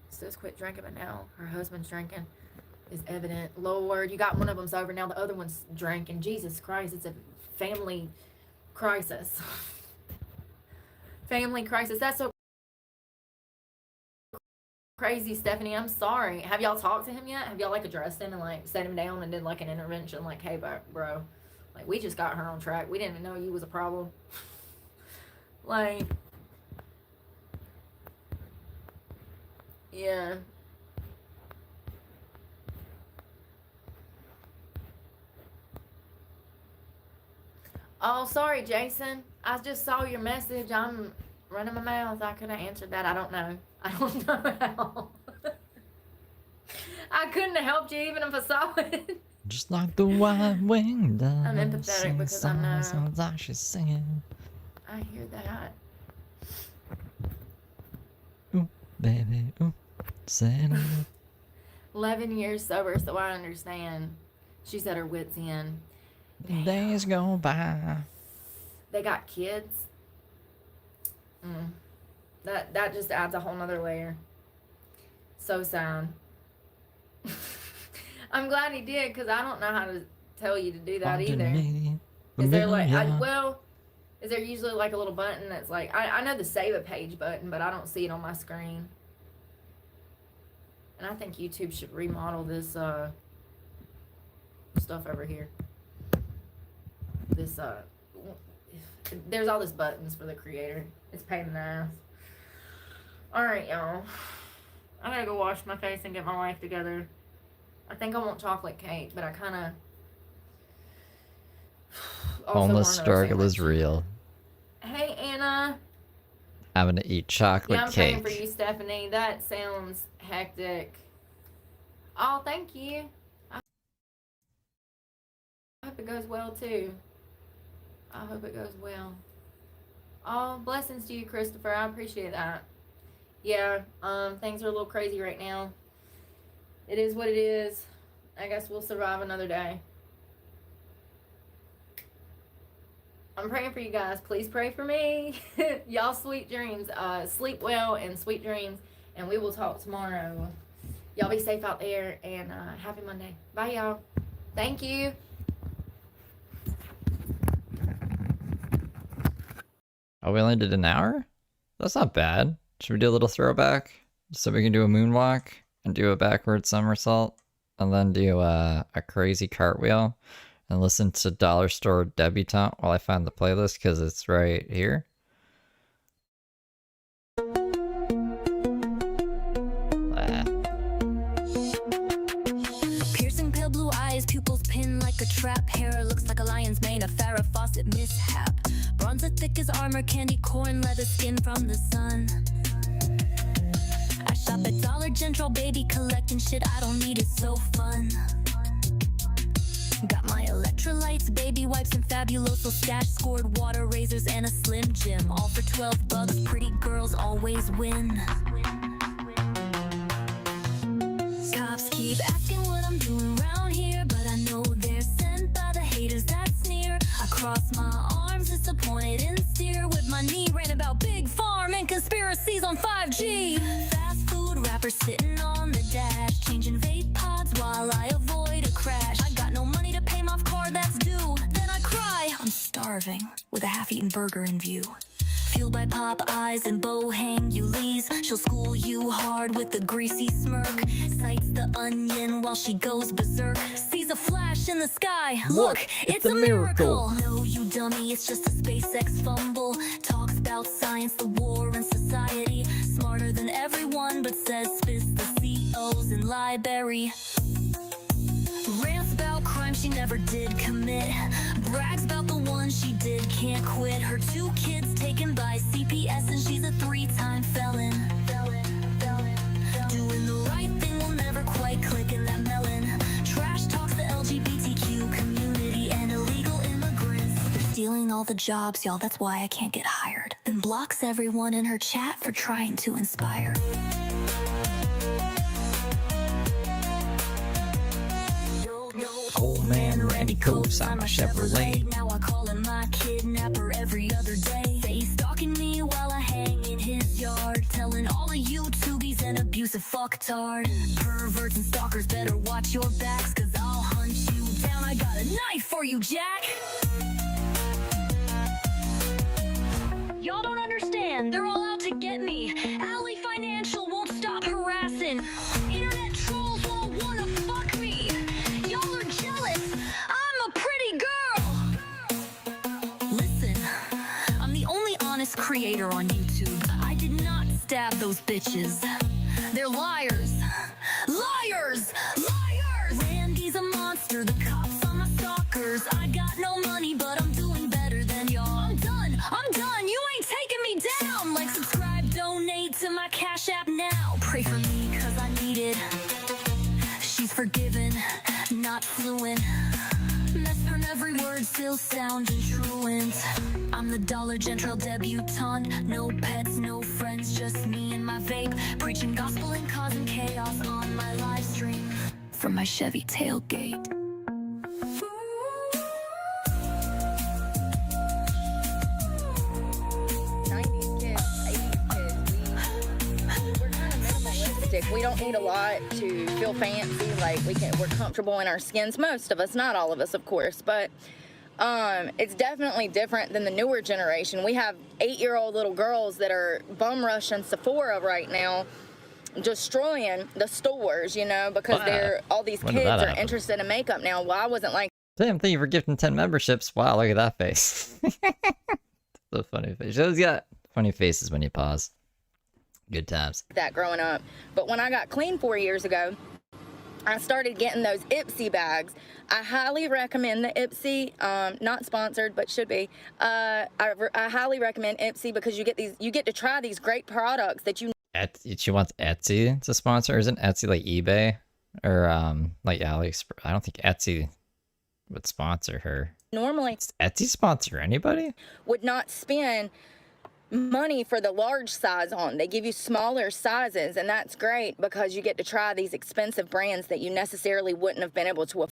Says quit drinking, but now her husband's drinking is evident. Lord, you got one of them sober, now the other one's drinking. Jesus Christ, it's a family crisis. Family crisis. That's so crazy, Stephanie. I'm sorry. Have y'all talked to him yet? Have y'all like addressed him and like set him down and did like an intervention? Like, hey, bro, like we just got her on track. We didn't even know you was a problem. Like, yeah. Oh, sorry, Jason. I just saw your message. I'm running my mouth. I couldn't have answered that. I don't know. I don't know how. I couldn't have helped you even if I saw it. Just like the white winged dove. I'm empathetic because I know. Sounds like she's singing. I hear that. Ooh, baby, ooh, say no. 11 years sober, so I understand. She's at her wit's end. Days go by. They got kids. That just adds a whole nother layer. So sad. I'm glad he did, because I don't know how to tell you to do that either. Is there like, is there usually like a little button that's like, I know the save a page button, but I don't see it on my screen. And I think YouTube should remodel this stuff over here. This there's all these buttons for the creator. It's a pain in the ass. Alright, y'all. I gotta go wash my face and get my life together. I think I want chocolate cake, but I kind of Homeless struggle is real. Hey, Anna. Having to eat chocolate yeah, I'm cake. praying for you, Stephanie. That sounds hectic. Oh, thank you. I hope it goes well, too. I hope it goes well. Oh, blessings to you, Christopher. I appreciate that. Yeah, things are a little crazy right now. It is what it is. I guess we'll survive another day. I'm praying for you guys. Please pray for me. Y'all sweet dreams. Sleep well and sweet dreams. And we will talk tomorrow. Y'all be safe out there. And happy Monday. Bye, y'all. Thank you. Oh, we only did an hour? That's not bad. Should we do a little throwback? So we can do a moonwalk and do a backward somersault and then do a crazy cartwheel and listen to Dollar Store Debutante while I find the playlist because it's right here. Piercing pale blue eyes, pupils pin like a trap. Hair looks like a lion's mane, a Farrah Fawcett mishap. Bronze as thick as armor, candy corn, leather skin from the sun. I shop at Dollar General, baby, collecting shit I don't need, it's so fun. Got my electrolytes, baby wipes, and Fabuloso stash. Scored water razors and a Slim Jim, all for $12. Pretty girls always win. Cops keep asking what I'm doing around here, but I know they're sent by the haters that sneer. I cross my arms, disappointed and steer with my knee, ran about Big Farm and conspiracies on 5G. Fast food rappers sitting on the dash, changing vape pods while I avoid a crash. I got no money to pay my car that's due, then I cry. I'm starving with a half-eaten burger in view. Fueled by pop eyes and Bohang Ulis, she'll school you hard with a greasy smirk. Sights the onion while she goes berserk. Sees a flash in the sky. Look, it's a miracle. No, you dummy, it's just a SpaceX fumble. Talks about science, the war, and society. Smarter than everyone, but says spits the COs in library. Rants about crime she never did commit. Brags about the one she did, can't quit. Her 2 kids taken by CPS, and she's a 3-time felon. Doing the right thing will never quite click in that melon. Trash talks the LGBTQ community and illegal immigrants. Stealing all the jobs, y'all, that's why I can't get hired. Then blocks everyone in her chat for trying to inspire. Old man Randy co-signed my Chevrolet. Now I call him my kidnapper every other day. Say he's stalking me while I hang in his yard, telling all of you tubies an abusive fucktard. Perverts and stalkers better watch your backs, cause I'll hunt you down. I got a knife for you, Jack. Y'all don't understand, they're all out to get me. Alley Financial won't stop harassing. Internet trolls all wanna fuck me. Y'all are jealous, I'm a pretty girl. Listen, I'm the only honest creator on YouTube. I did not stab those bitches. They're liars. Liars! Liars! Randy's a monster, the cops are my stalkers. I got no money, but I'm doing better than y'all. I'm done, you ain't taking me down. Like, subscribe, donate to my Cash App now. Pray for me, cause I need it. She's forgiven, not fluent. Messed on every word, still sounding truant. I'm the Dollar General debutante. No pets, no friends, just me and my vape. Preaching gospel and causing chaos on my live stream from my Chevy tailgate. 90s kids, 80s kids, we're kind of minimalistic. We don't need a lot to feel fancy. Like, we're comfortable in our skins. Most of us, not all of us, of course, but it's definitely different than the newer generation. We have 8-year-old little girls that are bum rushing Sephora right now, destroying the stores, you know, because all these When did kids that are happen? interested in makeup now. Well, I wasn't like Damn, thank you for gifting 10 memberships. Wow, look at that face. So funny face. She's got funny faces when you pause. Good times. that growing up. But when I got clean 4 years ago, I started getting those Ipsy bags. I highly recommend the Ipsy. Not sponsored, but should be. I highly recommend Ipsy because you get to try these great products that you She wants Etsy to sponsor. Isn't Etsy like eBay or like AliExpress? I don't think Etsy would sponsor her. normally Does Etsy sponsor anybody? would not spend money for the large size on. They give you smaller sizes, and that's great because you get to try these expensive brands that you necessarily wouldn't have been able to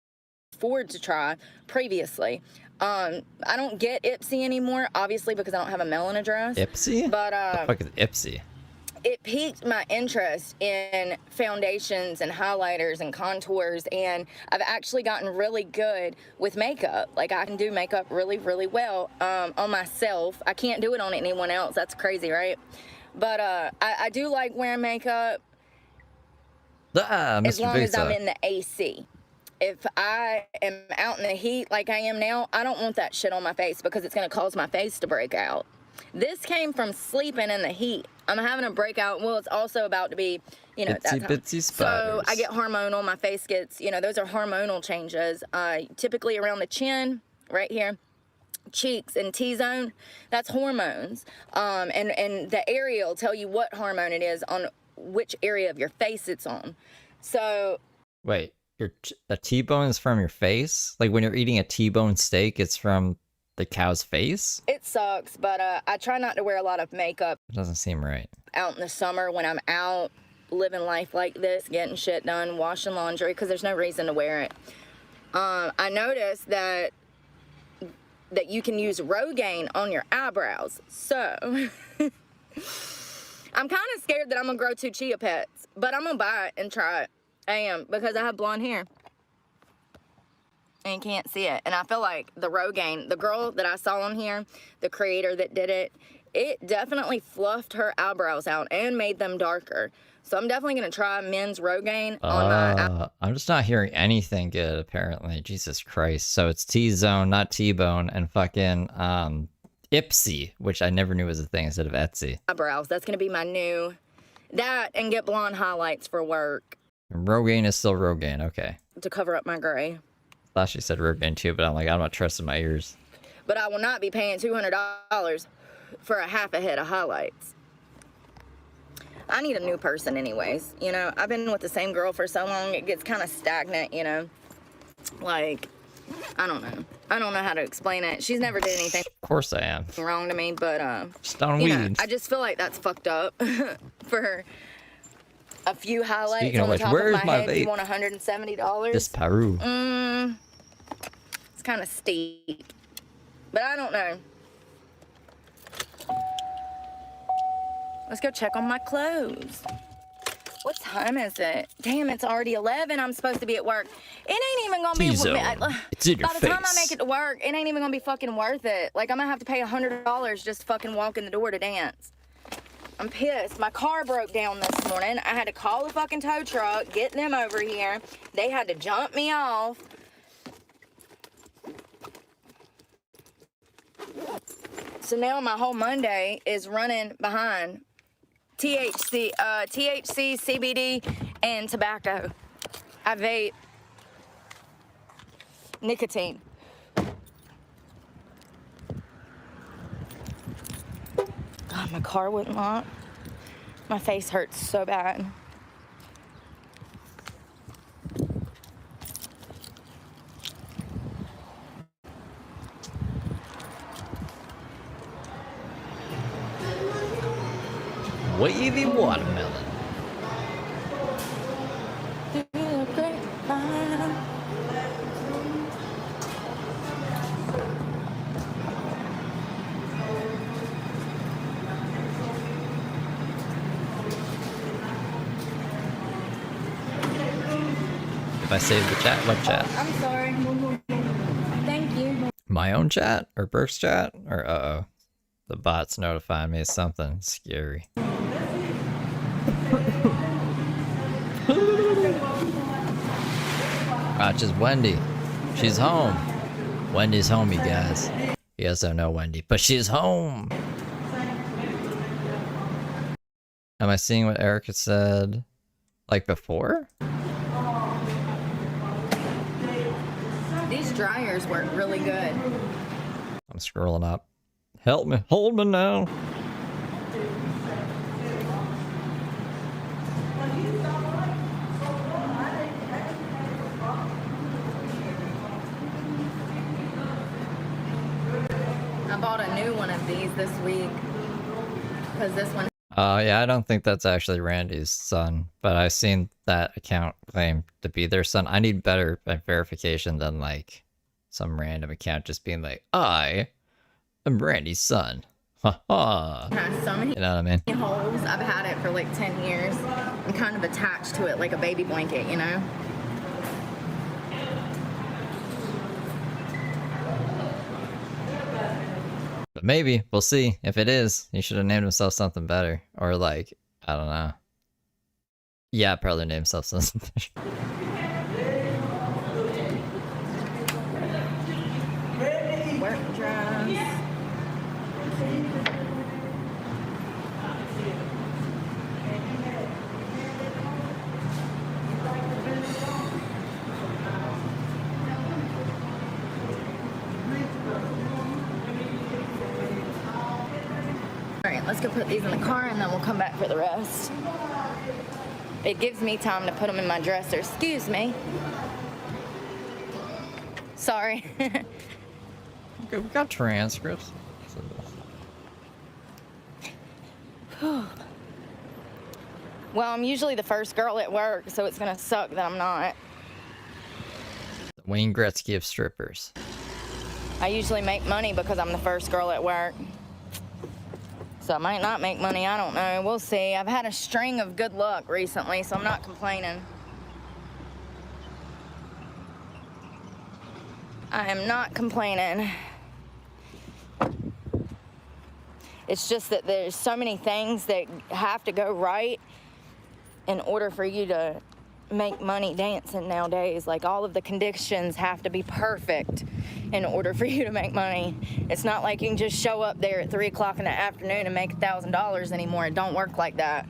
afford to try previously. I don't get Ipsy anymore, obviously, because I don't have a mailing address. Ipsy? But the fuck is Ipsy? it piqued my interest in foundations and highlighters and contours, and I've actually gotten really good with makeup. Like, I can do makeup really, really well on myself. I can't do it on anyone else. That's crazy, right? But I do like wearing makeup as Mr. long Big as I'm Talk. in the AC. If I am out in the heat like I am now, I don't want that shit on my face because it's going to cause my face to break out. This came from sleeping in the heat. I'm having a breakout. Well, it's also about to be, you know, Itsy that time. bitsy So I spiders. get hormonal. My face gets, you know, those are hormonal changes. Typically around the chin, right here, cheeks and T-zone. That's hormones. And the area will tell you what hormone it is on which area of your face it's on. So Wait, a T-bone is from your face? Like when you're eating a T-bone steak, it's from the cow's face? it sucks, but I try not to wear a lot of makeup It doesn't seem right. out in the summer when I'm out living life like this, getting shit done, washing laundry, because there's no reason to wear it. I noticed that you can use Rogaine on your eyebrows. So I'm kind of scared that I'm gonna grow 2 chia pets, but I'm gonna buy it and try it. I am, because I have blonde hair and you can't see it. And I feel like the Rogaine, the girl that I saw on here, the creator that did it, it definitely fluffed her eyebrows out and made them darker. So I'm definitely gonna try men's Rogaine on my I'm just not hearing anything good, apparently. Jesus Christ. So it's T-zone, not T-bone, and fucking Ipsy, which I never knew was a thing instead of Etsy. eyebrows. That's gonna be my new, that and get blonde highlights for work And Rogaine is still Rogaine, okay. to cover up my gray. thought she said Rogaine too, but I'm like, I'm not trusting my ears. But I will not be paying $200 for a half a head of highlights. I need a new person anyways, you know? I've been with the same girl for so long, it gets kind of stagnant, you know? Like, I don't know. I don't know how to explain it. She's never did anything Of course I am. wrong to me, but, Stone you know, weeds. I just feel like that's fucked up for a few highlights Speaking on of the which, top where's of my my head. vape? You want $170? This Peru. It's kind of steep, but I don't know. Let's go check on my clothes. What time is it? Damn, it's already 11. I'm supposed to be at work. It ain't even gonna be. T-zone. It's in your By the time I face. make it to work, it ain't even gonna be fucking worth it. Like, I'm gonna have to pay $100 just to fucking walk in the door to dance. I'm pissed. My car broke down this morning. I had to call the fucking tow truck, get them over here. They had to jump me off. So now my whole Monday is running behind THC, CBD, and tobacco. I vape nicotine. God, my car wouldn't lock. My face hurts so bad. Wavy watermelon. If I save the chat, what chat? I'm sorry. Thank you. My own chat or Brooke's chat? Or uh-oh. The bot's notifying me of something scary. Watch is Wendy. She's home. Wendy's home, you guys. You guys don't know Wendy, but she's home. Am I seeing what Erica said like before? These dryers work really good. I'm scrolling up. Help me. Hold me now. I bought a new one of these this week because this one. Yeah, I don't think that's actually Randy's son, but I've seen that account claim to be their son. I need better verification than like some random account just being like, I am Randy's son. Ha ha. Has so many You know what I mean? holes. I've had it for like 10 years. I'm kind of attached to it like a baby blanket, you know? But maybe we'll see. If it is, he should have named himself something better, or like I don't know. Yeah, probably name himself something better. Work dress. All right, let's go put these in the car and then we'll come back for the rest. It gives me time to put them in my dresser. Excuse me. Sorry. Okay, we got transcripts. Well, I'm usually the first girl at work, so it's gonna suck that I'm not. Wayne Gretzky of strippers. I usually make money because I'm the first girl at work. So I might not make money, I don't know. We'll see. I've had a string of good luck recently, so I'm not complaining. I am not complaining. It's just that there's so many things that have to go right in order for you to make money dancing nowadays. Like, all of the conditions have to be perfect in order for you to make money. It's not like you can just show up there at 3 o'clock in the afternoon and make $1,000 anymore. It don't work like that.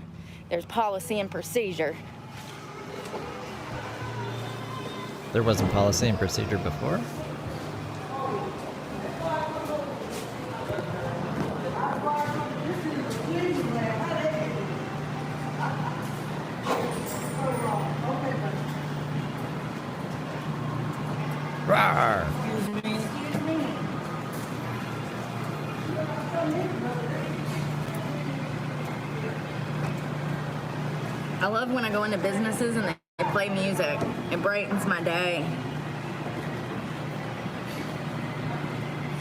There's policy and procedure. There wasn't policy and procedure before? Rawr! I love when I go into businesses and they play music. It brightens my day.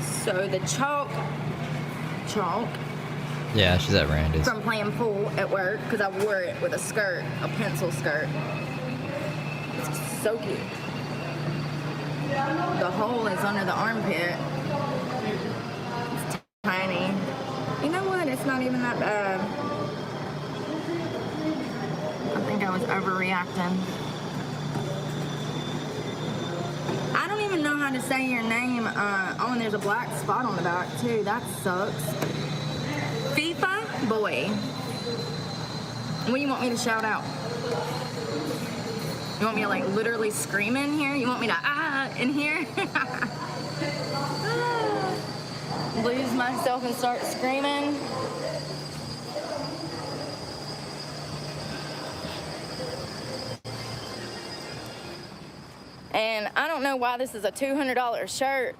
So the chalk, Yeah, she's at Randy's. from playing pool at work, because I wore it with a skirt, a pencil skirt. It's so cute. The hole is under the armpit. It's tiny. You know what? It's not even that bad. I think I was overreacting. I don't even know how to say your name. Oh, and there's a black spot on the back too. That sucks. FIFA boy. What do you want me to shout out? You want me to like literally scream in here? You want me to in here? Lose myself and start screaming? And I don't know why this is a $200 shirt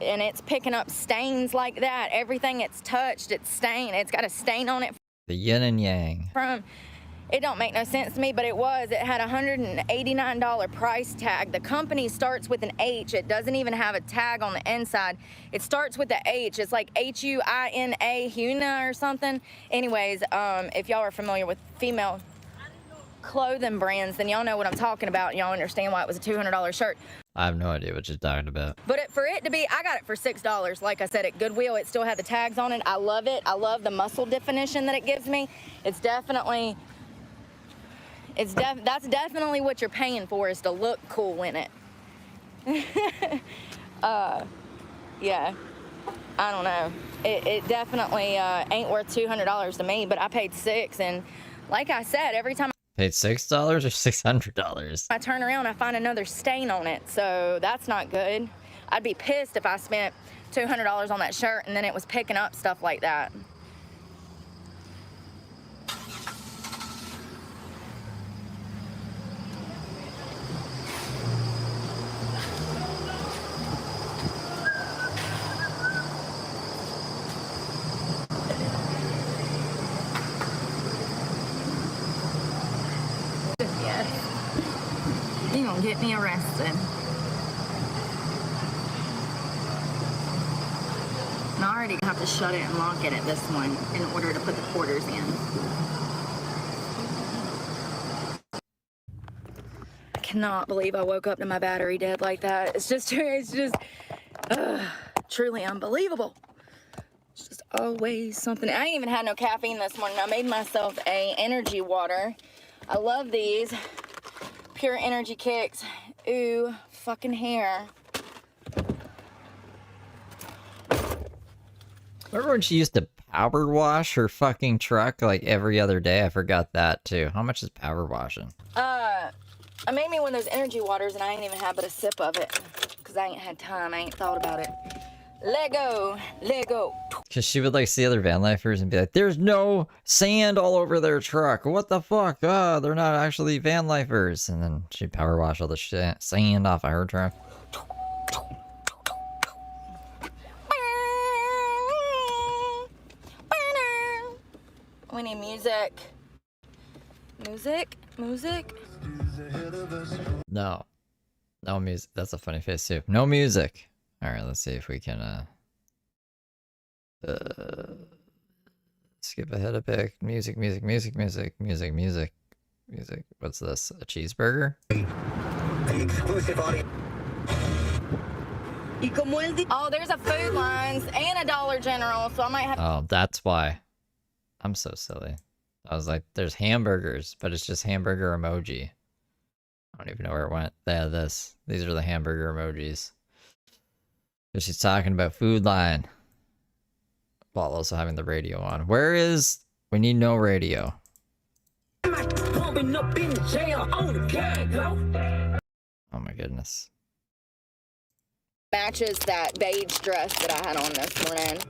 and it's picking up stains like that. Everything it's touched, it's stained. It's got a stain on it The yin and yang. from, it don't make no sense to me, but it was. It had a $189 price tag. The company starts with an H. It doesn't even have a tag on the inside. It starts with the H. It's like H-U-I-N-A, Huna or something. Anyways, if y'all are familiar with female clothing brands, then y'all know what I'm talking about. Y'all understand why it was a $200 shirt. I have no idea what you're talking about. But for it to be, I got it for $6. Like I said, at Goodwill, it still had the tags on it. I love it. I love the muscle definition that it gives me. It's definitely, that's definitely what you're paying for, is to look cool in it. Yeah, I don't know. It definitely ain't worth $200 to me, but I paid $6, and like I said, every time Paid $6 or $600? I turn around, I find another stain on it, so that's not good. I'd be pissed if I spent $200 on that shirt and then it was picking up stuff like that. You gonna get me arrested. And I already have to shut it and lock it at this one in order to put the quarters in. I cannot believe I woke up to my battery dead like that. It's just truly unbelievable. It's just always something. I ain't even had no caffeine this morning. I made myself a energy water. I love these. Pure Energy Kicks. Ooh, fucking hair. Remember when she used to power wash her fucking truck like every other day? I forgot that too. How much is power washing? I made me one of those energy waters and I ain't even had but a sip of it. Because I ain't had time. I ain't thought about it. Lego. Because she would like see other van lifers and be like, there's no sand all over their truck. What the fuck? Oh, they're not actually van lifers. And then she'd power wash all the shit, sand off of her truck. We need music. Music. No. No music. That's a funny face too. No music. Alright, let's see if we can skip ahead a bit. Music. What's this? A cheeseburger? Oh, there's a Food Lines and a Dollar General, so I might have. Oh, that's why. I'm so silly. I was like, there's hamburgers, but it's just hamburger emoji. I don't even know where it went. Yeah, these are the hamburger emojis. Because she's talking about Food Line while also having the radio on. We need no radio. Oh Oh my goodness. Matches that beige dress that I had on this morning.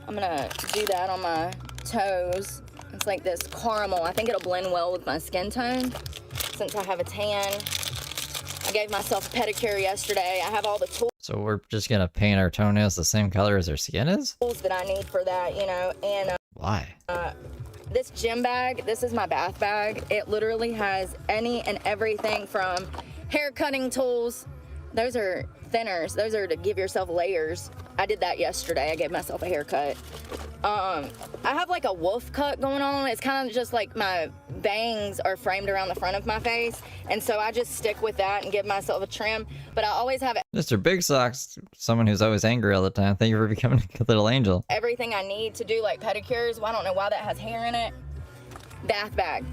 I'm gonna do that on my toes. It's like this caramel. I think it'll blend well with my skin tone since I have a tan. I gave myself a pedicure yesterday. I have all the tools So we're just gonna paint our toenails the same color as our skin is? that I need for that, you know, and Why? this gym bag, this is my bath bag. It literally has any and everything from hair cutting tools. Those are thinners. Those are to give yourself layers. I did that yesterday. I gave myself a haircut. I have like a wolf cut going on. It's kind of just like my bangs are framed around the front of my face. And so I just stick with that and give myself a trim. But I always have Mr. Big Socks, someone who's always angry all the time. Thank you for becoming a good little angel. everything I need to do like pedicures. Well, I don't know why that has hair in it. Bath bag.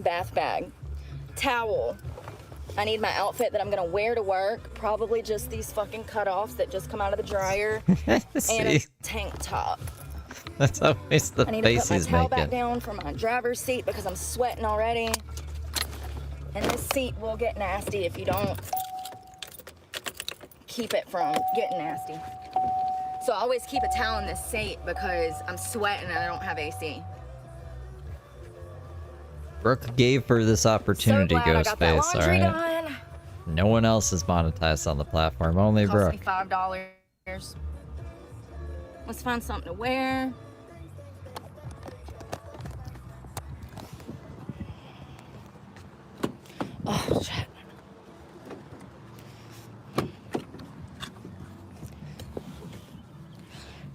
Bath bag. Towel. I need my outfit that I'm gonna wear to work. Probably just these fucking cutoffs that just come out of the dryer. And a See, tank top. that's always the I need to face put my he's towel back making. down for my driver's seat because I'm sweating already. And this seat will get nasty if you don't keep it from getting nasty. So I always keep a towel in this seat because I'm sweating and I don't have AC. Brooke gave her this opportunity, so glad I got that Ghostface, laundry alright? done. No one else is monetized on the platform, only Cost Brooke. me $5. Let's find something to wear. Oh, shit.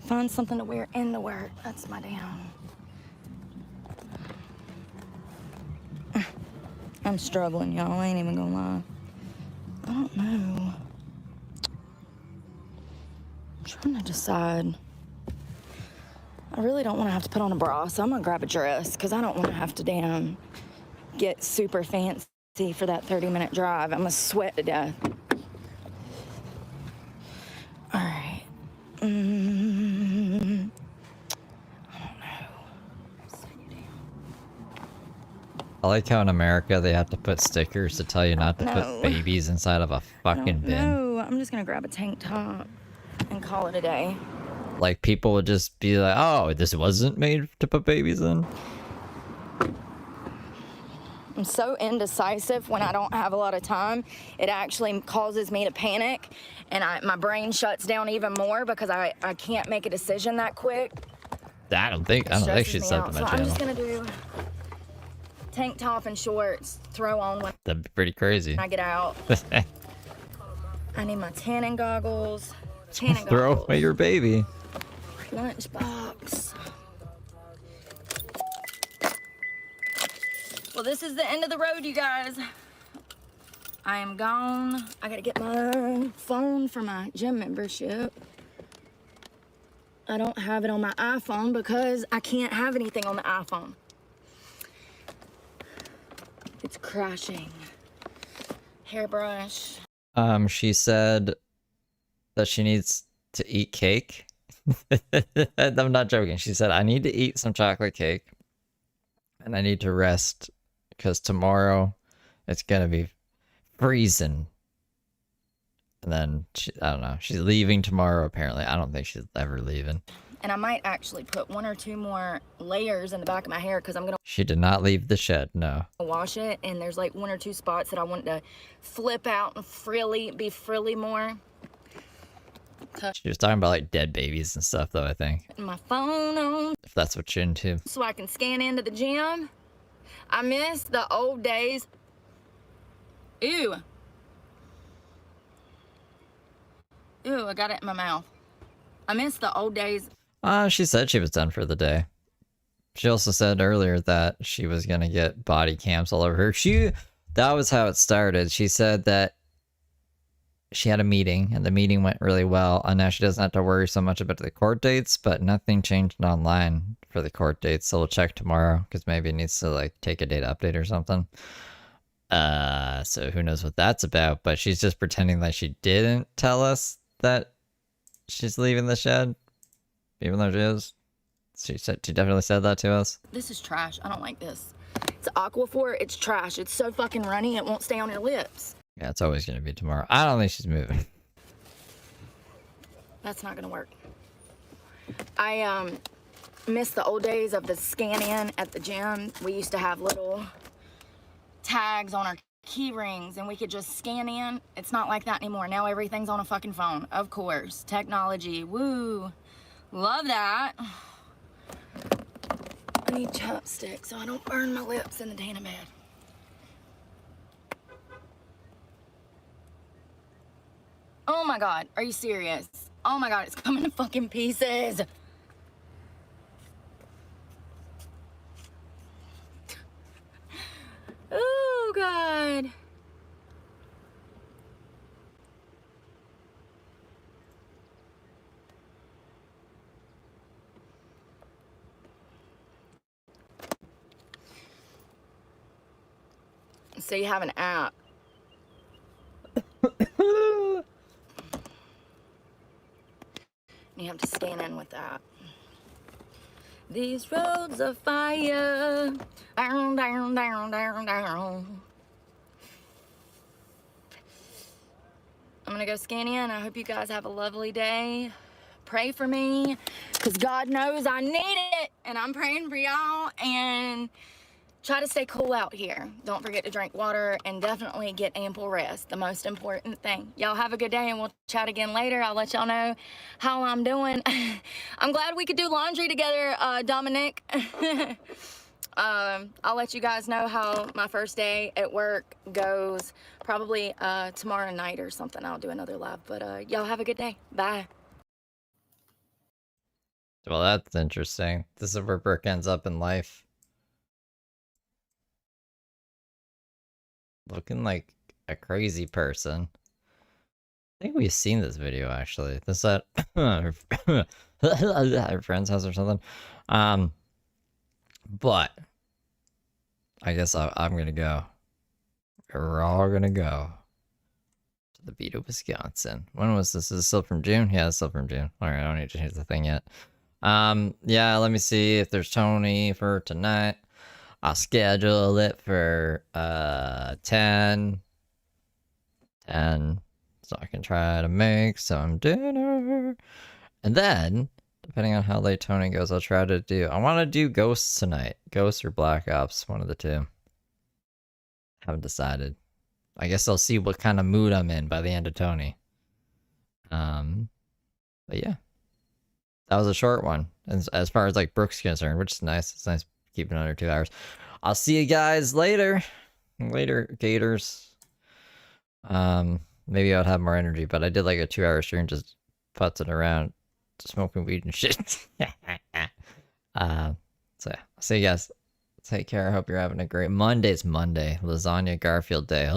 Find something to wear in the work. That's my damn. I'm struggling, y'all. I ain't even gonna lie. I don't know. I'm trying to decide. I really don't want to have to put on a bra, so I'm gonna grab a dress because I don't want to have to damn get super fancy for that 30-minute drive. I'm gonna sweat to death. All right. I don't know. I like how in America they have to put stickers to tell you not to No. put babies inside of a fucking bin. No, I'm just gonna grab a tank top and call it a day. Like people would just be like, oh, this wasn't made to put babies in. I'm so indecisive when I don't have a lot of time. It actually causes me to panic, and my brain shuts down even more because I can't make a decision that quick. I don't think she's Stresses me subbed out. to So my I'm channel. just gonna do tank top and shorts, throw on when That'd be pretty crazy. I get out. I need my tanning goggles. Throw away your baby. Lunchbox. Well, this is the end of the road, you guys. I am gone. I gotta get my phone for my gym membership. I don't have it on my iPhone because I can't have anything on the iPhone. It's crashing. Hairbrush. She said that she needs to eat cake. I'm not joking. She said, I need to eat some chocolate cake and I need to rest because tomorrow it's gonna be freezing. And then I don't know. She's leaving tomorrow apparently. I don't think she's ever leaving. And I might actually put 1 or 2 more layers in the back of my hair because I'm gonna She did not leave the shed, no. wash it, and there's like 1 or 2 spots that I want to flip out and be frilly more. She was talking about like dead babies and stuff though, I think. Putting my phone on If that's what you're into. so I can scan into the gym. I miss the old days. Ew. Ew, I got it in my mouth. I miss the old days. She said she was done for the day. She also said earlier that she was gonna get body cams all over her. That was how it started. She said that she had a meeting and the meeting went really well, and now she doesn't have to worry so much about the court dates, but nothing changed online for the court dates, so we'll check tomorrow because maybe it needs to like take a data update or something. So who knows what that's about, but she's just pretending like she didn't tell us that she's leaving the shed, even though she is. She definitely said that to us. This is trash. I don't like this. It's Aquaphor. It's trash. It's so fucking runny. It won't stay on your lips. Yeah, it's always gonna be tomorrow. I don't think she's moving. That's not gonna work. I miss the old days of the scan in at the gym. We used to have little tags on our key rings and we could just scan in. It's not like that anymore. Now everything's on a fucking phone. Of course. Technology. Woo. Love that. I need chopsticks so I don't burn my lips in the Dana bed. Oh my God. Are you serious? Oh my God. It's coming to fucking pieces. Oh God. So you have an app. You have to scan in with that. These roads of fire. Down, down, down, down, down. I'm gonna go scan in. I hope you guys have a lovely day. Pray for me, because God knows I need it. And I'm praying for y'all. And try to stay cool out here. Don't forget to drink water and definitely get ample rest. The most important thing. Y'all have a good day and we'll chat again later. I'll let y'all know how I'm doing. I'm glad we could do laundry together, Dominic. I'll let you guys know how my first day at work goes. Probably tomorrow night or something. I'll do another live. But y'all have a good day. Bye. Well, that's interesting. This is where Brooke ends up in life. Looking like a crazy person. I think we've seen this video actually. This at our friend's house or something. But I guess I'm gonna go. We're all gonna go to the beach of Wisconsin. When was this? Is this still from June? Yeah, it's still from June. Alright, I don't need to change the thing yet. Yeah, let me see if there's Tony for tonight. I'll schedule it for 10, so I can try to make some dinner. And then, depending on how late Tony goes, I'll try to do, I want to do Ghosts tonight. Ghosts or Black Ops, one of the two. Haven't decided. I guess I'll see what kind of mood I'm in by the end of Tony. But yeah. That was a short one, as far as like Brooke's concerned, which is nice. It's nice keeping it under 2 hours. I'll see you guys later. Later, Gators. Maybe I'd have more energy, but I did like a 2-hour stream just putzing around, smoking weed and shit. So yeah, I'll see you guys. Take care. I hope you're having a great Monday's Monday. Lasagna Garfield Day.